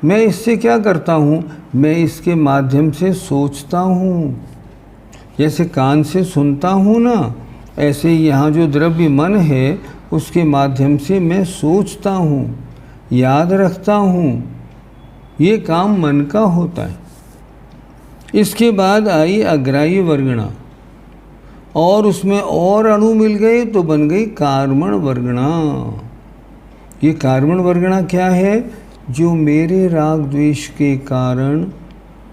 मैं इससे क्या करता हूँ? मैं इसके माध्यम से सोचता हूँ। जैसे कान से सुनता हूँ ना, ऐसे यहाँ जो द्रव्य मन है उसके माध्यम से मैं सोचता हूँ, याद रखता हूँ। ये काम मन का होता है। इसके बाद आई अग्राह्य वर्गणा, और उसमें और अणु मिल गए तो बन गई कार्मण वर्गणा। ये कार्मण वर्गणा क्या है? जो मेरे राग द्वेष के कारण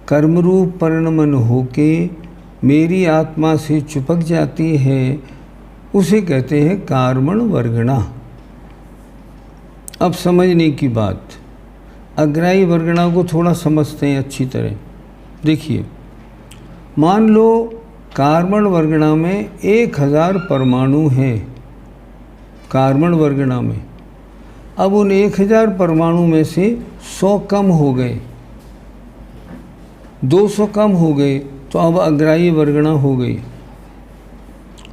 कर्मरूप परिणमन होके मेरी आत्मा से चिपक जाती है, उसे कहते हैं कार्बन वर्गणा। अब समझने की बात, अग्राही वर्गणा को थोड़ा समझते हैं अच्छी तरह। देखिए, मान लो कार्बन वर्गणा में 1000 परमाणु हैं, कार्बन वर्गणा में। अब उन 1000 परमाणु में से 100 कम हो गए, 200 कम हो गए, तो अब अग्राही वर्गणा हो गई।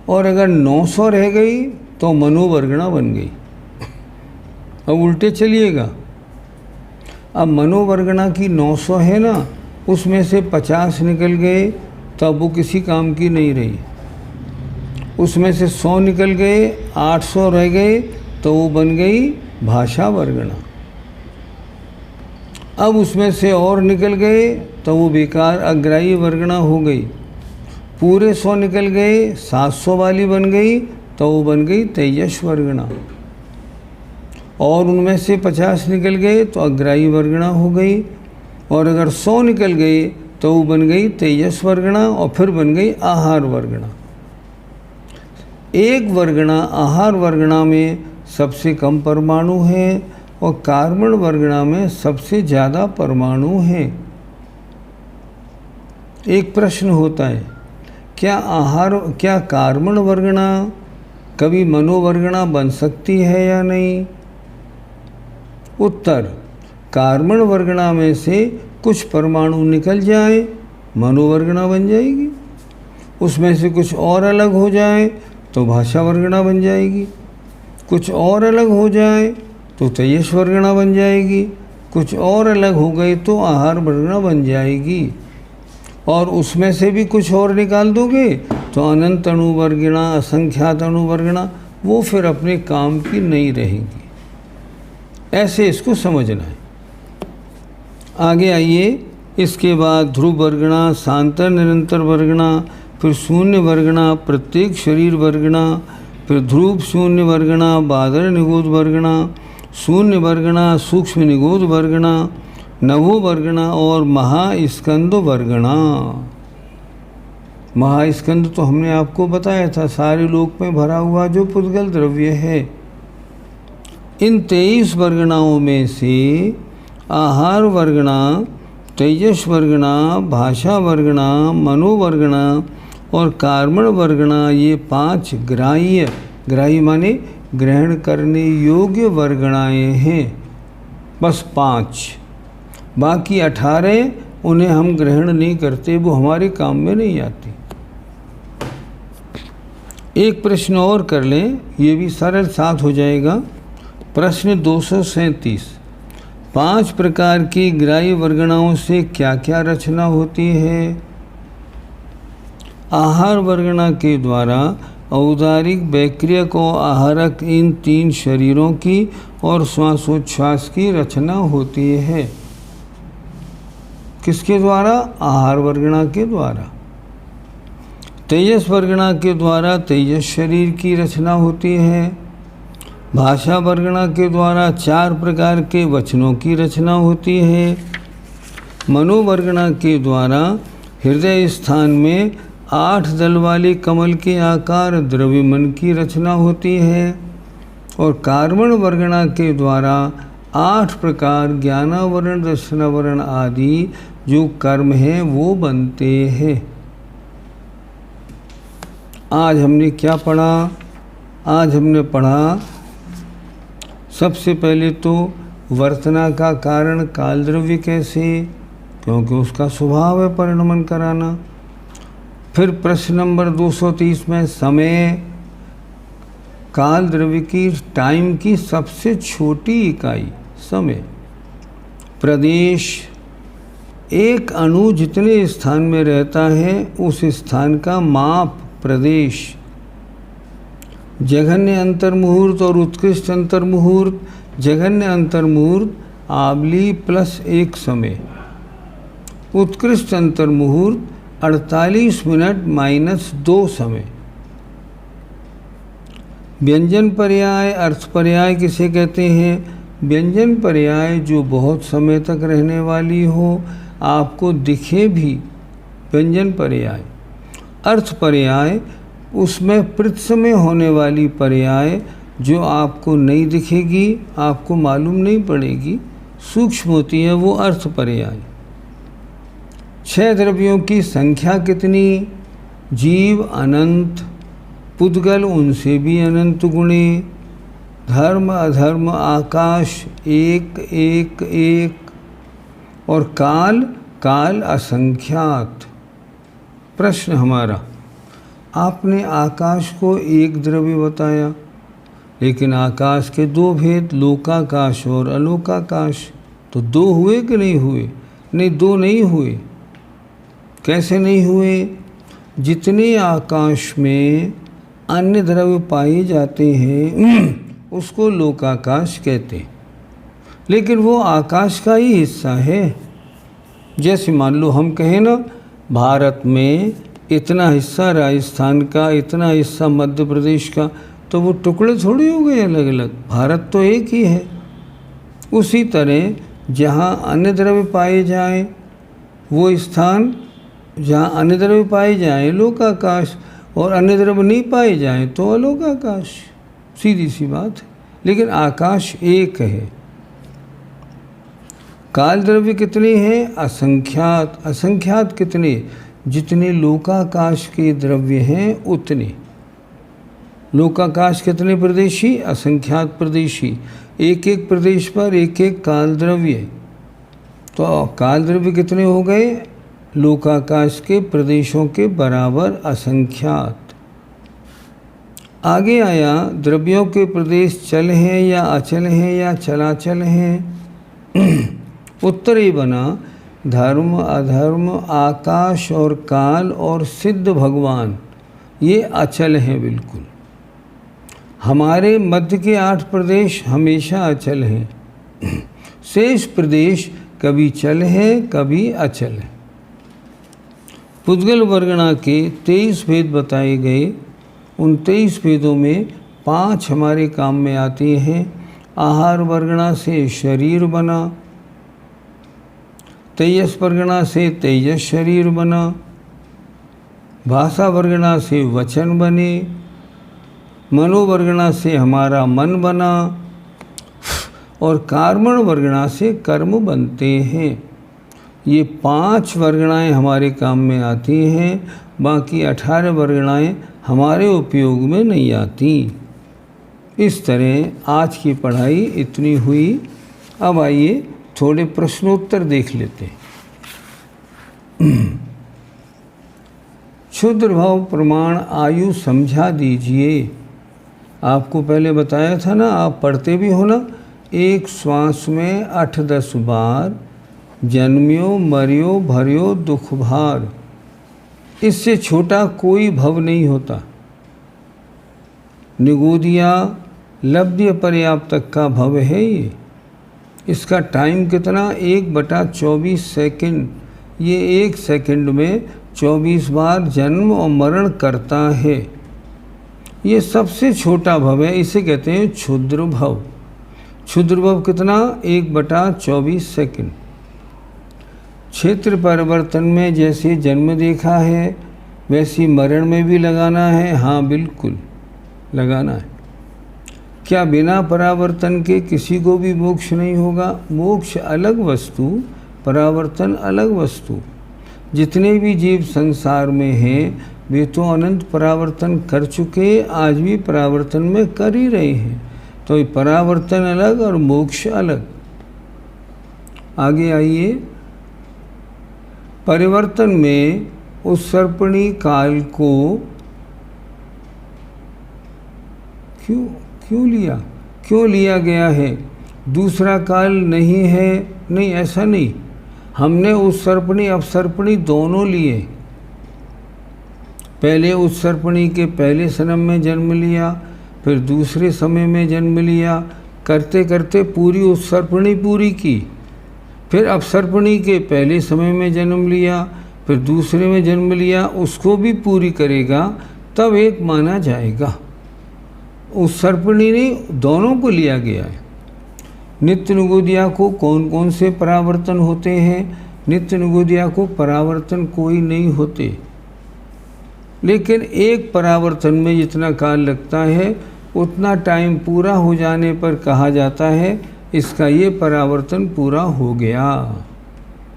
और अगर 900 रह गई तो मनोवर्गणा बन गई। अब उल्टे चलिएगा, अब मनोवर्गणा की 900 है ना, उसमें से 50 निकल गए तो अब वो किसी काम की नहीं रही। उसमें से 100 निकल गए, 800 रह गए तो वो बन गई भाषा वर्गणा। अब उसमें से और निकल गए तो वो बेकार अग्राही वर्गणा हो गई। पूरे 100 निकल गए, 700 वाली बन गई तो वो बन गई तेजस वर्गणा। और उनमें से 50 निकल गए तो अग्राही वर्गणा हो गई। और अगर 100 निकल गए तो वो बन गई तेजस वर्गणा, और फिर बन गई आहार वर्गणा। एक वर्गणा आहार वर्गणा में सबसे कम परमाणु हैं और कार्बन वर्गणा में सबसे ज़्यादा परमाणु हैं। एक प्रश्न होता है, क्या कार्बन वर्गणा कभी मनोवर्गणा बन सकती है या नहीं? उत्तर, कार्बन वर्गणा में से कुछ परमाणु निकल जाए, मनोवर्गणा बन जाएगी। उसमें से कुछ और अलग हो जाए तो भाषा वर्गणा बन जाएगी। कुछ और अलग हो जाए तो तेजस वर्गणा बन जाएगी। कुछ और अलग हो गई तो आहार वर्गणा बन जाएगी। और उसमें से भी कुछ और निकाल दोगे तो अनंत अणु वर्गणा, असंख्यात अणु वर्गणा, वो फिर अपने काम की नहीं रहेगी। ऐसे इसको समझना है। आगे आइए, इसके बाद ध्रुव वर्गणा, शांतर निरंतर वर्गणा, फिर शून्य वर्गणा, प्रत्येक शरीर वर्गणा, फिर ध्रुव शून्य वर्गणा, बादल निगोद वर्गणा, शून्य वर्गणा, सूक्ष्म निगोद वर्गणा, नभो वर्गणा और महास्कंद वर्गणा। महास्कंद तो हमने आपको बताया था, सारे लोक में भरा हुआ जो पुद्गल द्रव्य है। इन 23 वर्गणाओं में से आहार वर्गणा, तेजस वर्गणा, भाषा वर्गणा, मनोवर्गणा और कार्बन वर्गणा, ये 5 ग्राह्य माने ग्रहण करने योग्य वर्गणाएं हैं। बस 5, बाकी 18 उन्हें हम ग्रहण नहीं करते, वो हमारे काम में नहीं आती। एक प्रश्न और कर लें, ये भी सरल साथ हो जाएगा। प्रश्न 237, 5 प्रकार की ग्राह्य वर्गणाओं से क्या क्या रचना होती है? आहार वर्गणा के द्वारा औदारिक, वैक्रियक और आहारक इन 3 शरीरों की और श्वासोच्छ्वास की रचना होती है। किसके द्वारा? आहार वर्गणा के द्वारा। तेजस वर्गणा के द्वारा तेजस शरीर की रचना होती है। भाषा वर्गणा के द्वारा 4 प्रकार के वचनों की रचना होती है। मनोवर्गणा के द्वारा हृदय स्थान में 8 दल वाले कमल के आकार द्रव्यमन की रचना होती है। और कार्बन वर्गणा के द्वारा 8 प्रकार ज्ञानावरण, दर्शनावरण आदि जो कर्म हैं वो बनते हैं। आज हमने क्या पढ़ा? आज हमने पढ़ा सबसे पहले तो वर्तना का कारण काल द्रव्य कैसे, क्योंकि उसका स्वभाव है परिणमन कराना। फिर प्रश्न नंबर 230 में समय, काल द्रव्य की टाइम की सबसे छोटी इकाई समय। प्रदेश, एक अणु जितने स्थान में रहता है उस स्थान का माप प्रदेश। जघन्य अंतर्मुहूर्त और उत्कृष्ट अंतर्मुहूर्त। जघन्य अंतर्मुहूर्त आवली प्लस 1 समय। उत्कृष्ट अंतर्मुहूर्त 48 मिनट माइनस 2 समय। व्यंजन पर्याय, अर्थ पर्याय किसे कहते हैं? व्यंजन पर्याय जो बहुत समय तक रहने वाली हो, आपको दिखे भी, व्यंजन पर्याय। अर्थ पर्याय उसमें पृथ्वी में होने वाली पर्याय जो आपको नहीं दिखेगी, आपको मालूम नहीं पड़ेगी, सूक्ष्म होती है, वो अर्थ पर्याय। 6 द्रव्यों की संख्या कितनी? जीव अनंत, पुद्गल उनसे भी अनंत गुणे, धर्म अधर्म आकाश एक एक एक, और काल काल असंख्यात। प्रश्न हमारा, आपने आकाश को एक द्रव्य बताया, लेकिन आकाश के 2 भेद, लोकाकाश और अलोकाकाश, तो 2 हुए कि नहीं हुए? नहीं, 2 नहीं हुए। कैसे नहीं हुए? जितने आकाश में अन्य द्रव्य पाए जाते हैं उसको लोकाकाश कहते हैं, लेकिन वो आकाश का ही हिस्सा है। जैसे मान लो हम कहें ना, भारत में इतना हिस्सा राजस्थान का, इतना हिस्सा मध्य प्रदेश का, तो वो टुकड़े थोड़ी हो गए अलग अलग, भारत तो एक ही है। उसी तरह जहाँ अन्य द्रव्य पाए जाएं, वो स्थान जहाँ अन्य द्रव्य पाए जाएं लोकाकाश, और अन्य द्रव्य नहीं पाए जाएं तो अलोकाकाश। सीधी सी बात है, लेकिन आकाश एक है। काल द्रव्य कितने हैं? असंख्यात। असंख्यात कितने? जितने लोकाकाश के द्रव्य हैं उतने। लोकाकाश कितने प्रदेशी? असंख्यात प्रदेशी। एक एक प्रदेश पर एक एक काल द्रव्य, तो काल द्रव्य कितने हो गए? लोकाकाश के प्रदेशों के बराबर असंख्यात। आगे आया, द्रव्यों के प्रदेश चल हैं या अचल हैं या चलाचल हैं? उत्तर ये बना, धर्म अधर्म आकाश और काल और सिद्ध भगवान ये अचल हैं बिल्कुल। हमारे मध्य के 8 प्रदेश हमेशा अचल हैं, शेष प्रदेश कभी चल हैं कभी अचल हैं। पुद्गल वर्गणा के 23 भेद बताए गए, उन 23 भेदों में 5 हमारे काम में आते हैं। आहार वर्गणा से शरीर बना, तेजस वर्गणा से तेजस शरीर बना, भाषा वर्गणा से वचन बने, मनोवर्गणा से हमारा मन बना, और कर्मण वर्गणा से कर्म बनते हैं। ये 5 वर्गणाएँ हमारे काम में आती हैं, बाकी 18 वर्गणाएँ हमारे उपयोग में नहीं आती। इस तरह आज की पढ़ाई इतनी हुई। अब आइए थोड़े प्रश्नोत्तर देख लेते हैं। क्षुद्र भाव प्रमाण आयु समझा दीजिए। आपको पहले बताया था ना, आप पढ़ते भी हो ना, एक श्वास में 8-10 बार जन्म्यो मरियो भरियो दुख भार। इससे छोटा कोई भव नहीं होता। निगोदिया लब्ध्य पर्याप्तक का भव है ये। इसका टाइम कितना? 1/24 सेकंड। ये 1 सेकंड में 24 बार जन्म और मरण करता है। ये सबसे छोटा भव है, इसे कहते हैं क्षुद्र भव। क्षुद्र भव कितना? 1/24 सेकंड। क्षेत्र परिवर्तन में जैसे जन्म देखा है, वैसे मरण में भी लगाना है। हाँ बिल्कुल लगाना है। क्या बिना परावर्तन के किसी को भी मोक्ष नहीं होगा? मोक्ष अलग वस्तु, परावर्तन अलग वस्तु। जितने भी जीव संसार में हैं वे तो अनंत परावर्तन कर चुके, आज भी परावर्तन में कर ही रहे हैं। तो ये परावर्तन अलग और मोक्ष अलग। आगे आइए, परिवर्तन में उत्सर्पणी काल को क्यों लिया गया है? दूसरा काल नहीं है? नहीं, ऐसा नहीं। हमने उत्सर्पणी अपसर्पणी दोनों लिए। पहले उत्सर्पणी के पहले जन्म में जन्म लिया, फिर दूसरे समय में जन्म लिया, करते करते पूरी उत्सर्पणी पूरी की। फिर अपसर्पणी के पहले समय में जन्म लिया, फिर दूसरे में जन्म लिया, उसको भी पूरी करेगा तब एक माना जाएगा। उत्सर्पणी ने दोनों को लिया गया है। नित्य निगोदिया को कौन कौन से परावर्तन होते हैं? नित्य निगोदिया को परावर्तन कोई नहीं होते। लेकिन एक परावर्तन में जितना काल लगता है उतना टाइम पूरा हो जाने पर कहा जाता है इसका ये परावर्तन पूरा हो गया।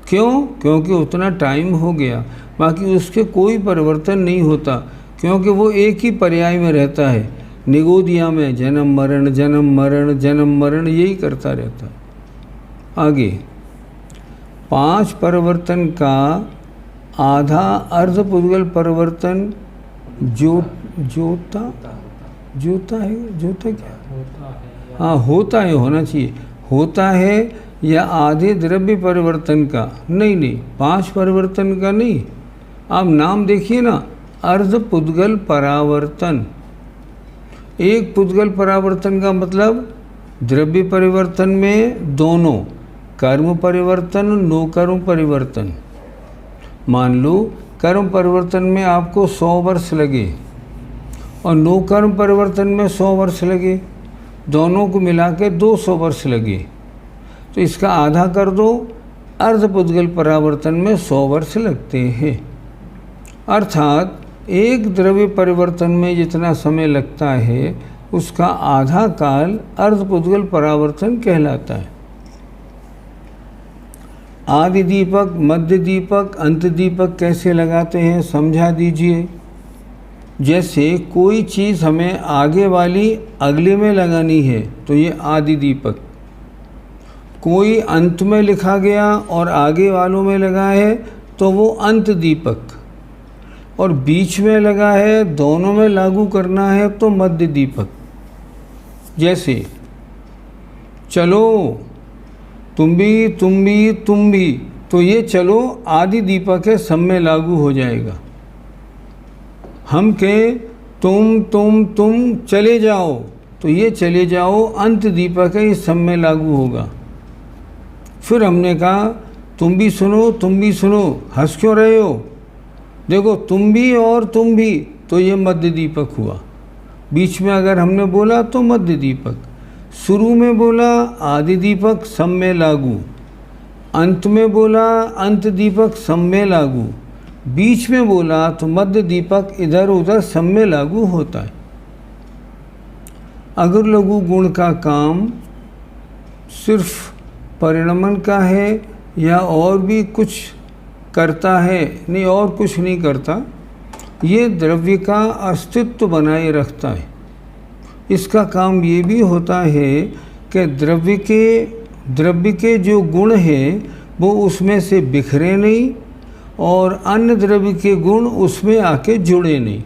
क्यों? क्योंकि उतना टाइम हो गया, बाकी उसके कोई परिवर्तन नहीं होता, क्योंकि वो एक ही पर्याय में रहता है। निगोदिया में जन्म मरण जन्म मरण जन्म मरण यही करता रहता है। आगे 5 परिवर्तन का आधा अर्धपुद्गल परिवर्तन जोता क्या? हाँ होता है, होना चाहिए, होता है या आधे द्रव्य परिवर्तन का? नहीं 5 परिवर्तन का नहीं। आप नाम देखिए ना, अर्धपुद्गल परावर्तन। एक पुद्गल परावर्तन का मतलब द्रव्य परिवर्तन में दोनों कर्म परिवर्तन नो कर्म परिवर्तन। मान लो कर्म परिवर्तन में आपको 100 वर्ष लगे और नो कर्म परिवर्तन में 100 वर्ष लगे, दोनों को मिला के 200 वर्ष लगे, तो इसका आधा कर दो। अर्धपुद्गल परावर्तन में 100 वर्ष लगते हैं। अर्थात एक द्रव्य परिवर्तन में जितना समय लगता है उसका आधा काल अर्धपुद्गल परावर्तन कहलाता है। आदि दीपक, मध्य दीपक, अंत दीपक कैसे लगाते हैं समझा दीजिए। जैसे कोई चीज़ हमें आगे वाली अगले में लगानी है तो ये आदि दीपक, कोई अंत में लिखा गया और आगे वालों में लगा है तो वो अंत दीपक, और बीच में लगा है दोनों में लागू करना है तो मध्य दीपक। जैसे चलो तुम भी, तो ये चलो आदि दीपक है, सब में लागू हो जाएगा। हम कहें तुम चले जाओ, तो ये चले जाओ अंत दीपक है, ये सब में लागू होगा। फिर हमने कहा तुम भी सुनो, हंस क्यों रहे हो? देखो तुम भी और तुम भी, तो ये मध्य दीपक हुआ। बीच में अगर हमने बोला तो मध्य दीपक, शुरू में बोला आदि दीपक सब में लागू, अंत में बोला अंत दीपक सब में लागू, बीच में बोला तो मध्य दीपक इधर उधर सब में लागू होता है। अगर लघु गुण का काम सिर्फ परिणमन का है या और भी कुछ करता है? नहीं, और कुछ नहीं करता। ये द्रव्य का अस्तित्व बनाए रखता है। इसका काम ये भी होता है कि द्रव्य के जो गुण हैं वो उसमें से बिखरे नहीं और अन्य द्रव्य के गुण उसमें आके जुड़े नहीं।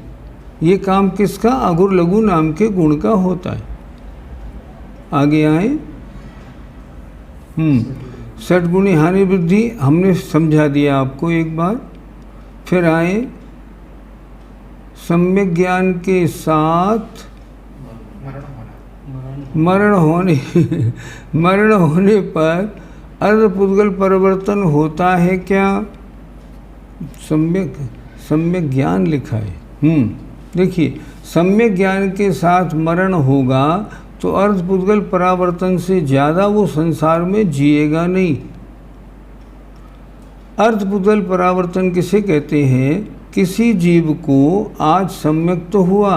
ये काम किसका? अगुर लघु नाम के गुण का होता है। आगे आए, षटगुणी हानि वृद्धि हमने समझा दिया आपको एक बार। फिर आए सम्यक ज्ञान के साथ मरण होने पर अर्धपुद्गल परिवर्तन होता है क्या? सम्यक ज्ञान लिखा है। देखिए, सम्यक ज्ञान के साथ मरण होगा तो अर्धपुद्गल परावर्तन से ज़्यादा वो संसार में जिएगा नहीं। अर्धपुद्गल परावर्तन किसे कहते हैं? किसी जीव को आज सम्यक्त तो हुआ,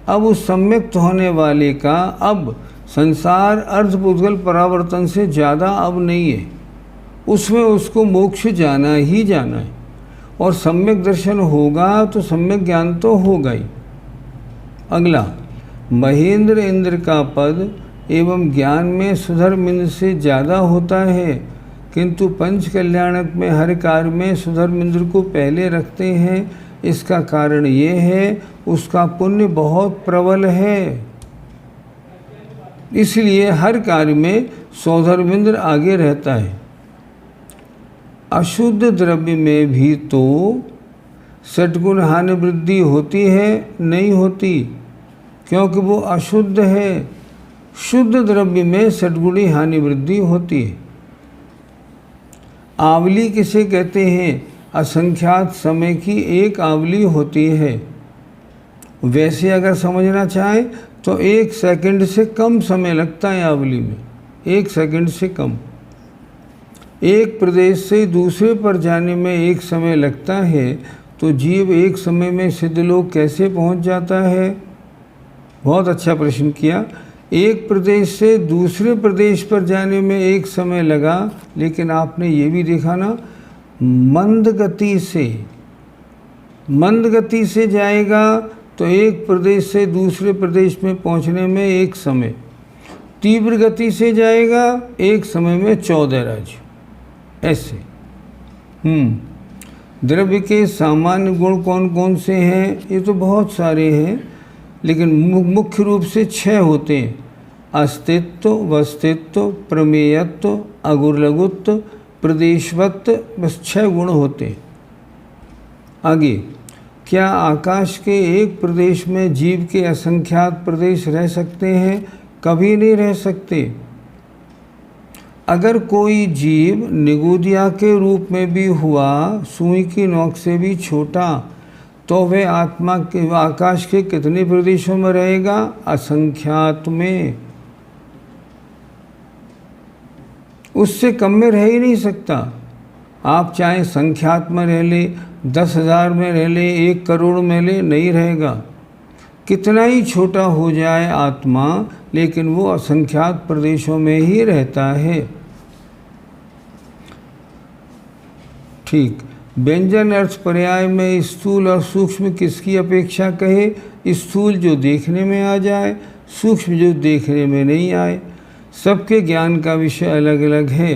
अब उस सम्यक्त होने वाले का अब संसार अर्धपुद्गल परावर्तन से ज़्यादा अब नहीं है, उसमें उसको मोक्ष जाना ही जाना है। और सम्यक दर्शन होगा तो सम्यक ज्ञान तो होगा ही। अगला, महेंद्र इंद्र का पद एवं ज्ञान में सुधर्मिंद्र से ज़्यादा होता है, किंतु पंच कल्याणक में हर कार्य में सुधर्मिंद्र को पहले रखते हैं। इसका कारण ये है उसका पुण्य बहुत प्रबल है, इसलिए हर कार्य में सौधर्मिंद्र आगे रहता है। अशुद्ध द्रव्य में भी तो षटगुण हानि वृद्धि होती है? नहीं होती, क्योंकि वो अशुद्ध है। शुद्ध द्रव्य में षटगुणी हानि वृद्धि होती है। आवली किसे कहते हैं? असंख्यात समय की एक आवली होती है। वैसे अगर समझना चाहें तो 1 सेकंड से कम समय लगता है आवली में, 1 सेकंड से कम। एक प्रदेश से दूसरे पर जाने में एक समय लगता है तो जीव एक समय में सिद्धलोक कैसे पहुंच जाता है? बहुत अच्छा प्रश्न किया। एक प्रदेश से दूसरे प्रदेश पर जाने में एक समय लगा, लेकिन आपने ये भी देखा ना, मंद गति से जाएगा तो एक प्रदेश से दूसरे प्रदेश में पहुंचने में एक समय, तीव्र गति से जाएगा एक समय में 14 राज्य। ऐसे द्रव्य के सामान्य गुण कौन कौन से हैं? ये तो बहुत सारे हैं, लेकिन मुख्य रूप से 6 होते हैं। अस्तित्व, वस्तित्व, प्रमेयत्व, अगुरलघुत्व, प्रदेशवत्व, बस 6 गुण होते हैं। आगे, क्या आकाश के एक प्रदेश में जीव के असंख्यात प्रदेश रह सकते हैं? कभी नहीं रह सकते। अगर कोई जीव निगुदिया के रूप में भी हुआ, सुई की नोक से भी छोटा, तो वह आत्मा के आकाश के कितने प्रदेशों में रहेगा? असंख्यात में। उससे कम में रह ही नहीं सकता। आप चाहे संख्यात में रह ले, 10,000 में रह ले, 1 करोड़ में ले, नहीं रहेगा। कितना ही छोटा हो जाए आत्मा, लेकिन वो असंख्यात प्रदेशों में ही रहता है। ठीक। व्यंजन अर्थ पर्याय में स्थूल और सूक्ष्म किसकी अपेक्षा कहे? स्थूल जो देखने में आ जाए, सूक्ष्म जो देखने में नहीं आए। सबके ज्ञान का विषय अलग अलग है,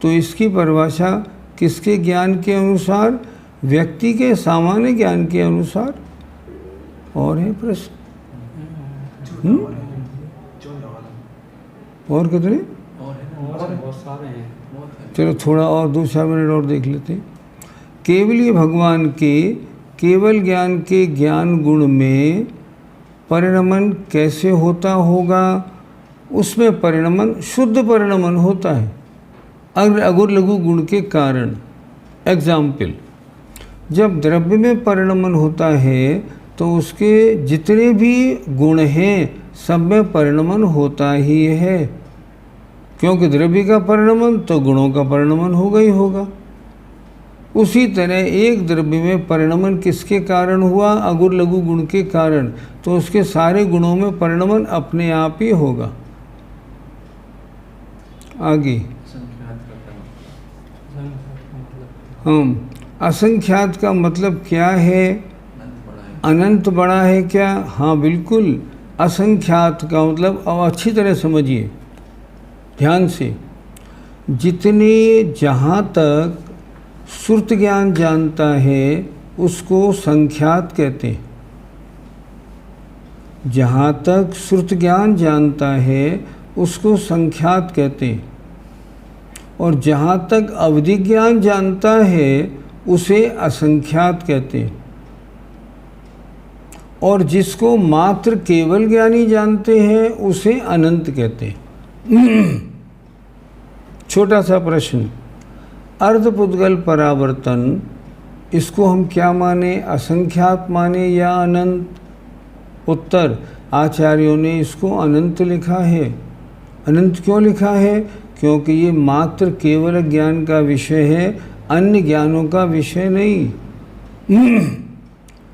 तो इसकी परिभाषा किसके ज्ञान के अनुसार? व्यक्ति के सामान्य ज्ञान के अनुसार। और है प्रश्न? और कितने? चलो थोड़ा और 2-4 मिनट और देख लेते हैं। केवलीय भगवान के केवल ज्ञान के ज्ञान गुण में परिणमन कैसे होता होगा? उसमें परिणमन शुद्ध परिणमन होता है अगुर लघु गुण के कारण। एग्जाम्पल, जब द्रव्य में परिणमन होता है तो उसके जितने भी गुण हैं सब में परिणमन होता ही है, क्योंकि द्रव्य का परिणमन तो गुणों का परिणमन होगा ही होगा। उसी तरह एक द्रव्य में परिणमन किसके कारण हुआ? अगुर लघु गुण के कारण, तो उसके सारे गुणों में परिणमन अपने आप ही होगा। आगे, असंख्यात का मतलब क्या है? अनंत बड़ा है क्या? हाँ बिल्कुल। असंख्यात का मतलब, अब अच्छी तरह समझिए ध्यान से, जितने जहाँ तक श्रुत ज्ञान जानता है उसको संख्यात कहते हैं। जहाँ तक श्रुत ज्ञान जानता है उसको संख्यात कहते हैं, और जहाँ तक अवधि ज्ञान जानता है उसे असंख्यात कहते हैं, और जिसको मात्र केवल ज्ञानी जानते हैं उसे अनंत कहते हैं। छोटा सा प्रश्न, अर्धपुद्गल परावर्तन, इसको हम क्या माने? असंख्यात माने या अनंत? उत्तर, आचार्यों ने इसको अनंत लिखा है। अनंत क्यों लिखा है? क्योंकि ये मात्र केवल ज्ञान का विषय है, अन्य ज्ञानों का विषय नहीं।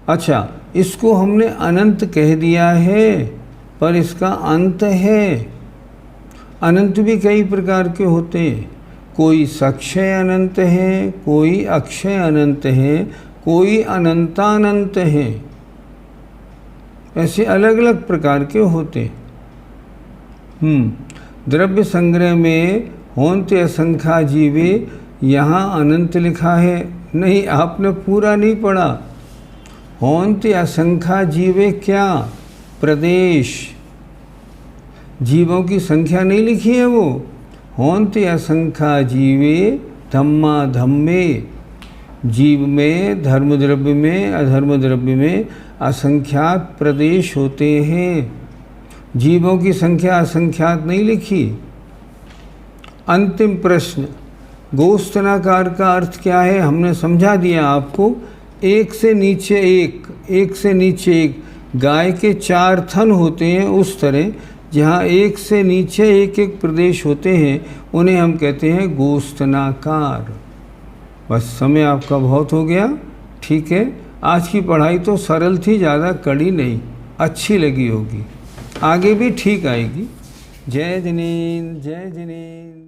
अच्छा, इसको हमने अनंत कह दिया है, पर इसका अंत है। अनंत भी कई प्रकार के होते हैं। कोई सक्षय अनंत है, कोई अक्षय अनंत है, कोई अनंतानंत है। ऐसे अलग अलग प्रकार के होते। द्रव्य संग्रह में होन्ते असंख्या जीवे, यहाँ अनंत लिखा है। नहीं, आपने पूरा नहीं पढ़ा। होन्ते असंख्या जीवे क्या? प्रदेश, जीवों की संख्या नहीं लिखी है वो। होन्ते असंख्या जीवे धम्मा धम्मे, जीव में, धर्म द्रव्य में, अधर्म द्रव्य में असंख्यात प्रदेश होते हैं। जीवों की संख्या असंख्यात नहीं लिखी। अंतिम प्रश्न, गोस्तनाकार का अर्थ क्या है? हमने समझा दिया आपको। एक से नीचे एक, एक से नीचे एक, गाय के 4 थन होते हैं, उस तरह जहाँ एक से नीचे एक एक प्रदेश होते हैं उन्हें हम कहते हैं गोस्तनाकार। बस समय आपका बहुत हो गया, ठीक है। आज की पढ़ाई तो सरल थी, ज़्यादा कड़ी नहीं, अच्छी लगी होगी, आगे भी ठीक आएगी। जय जिनेंद्र, जय जिनेंद्र।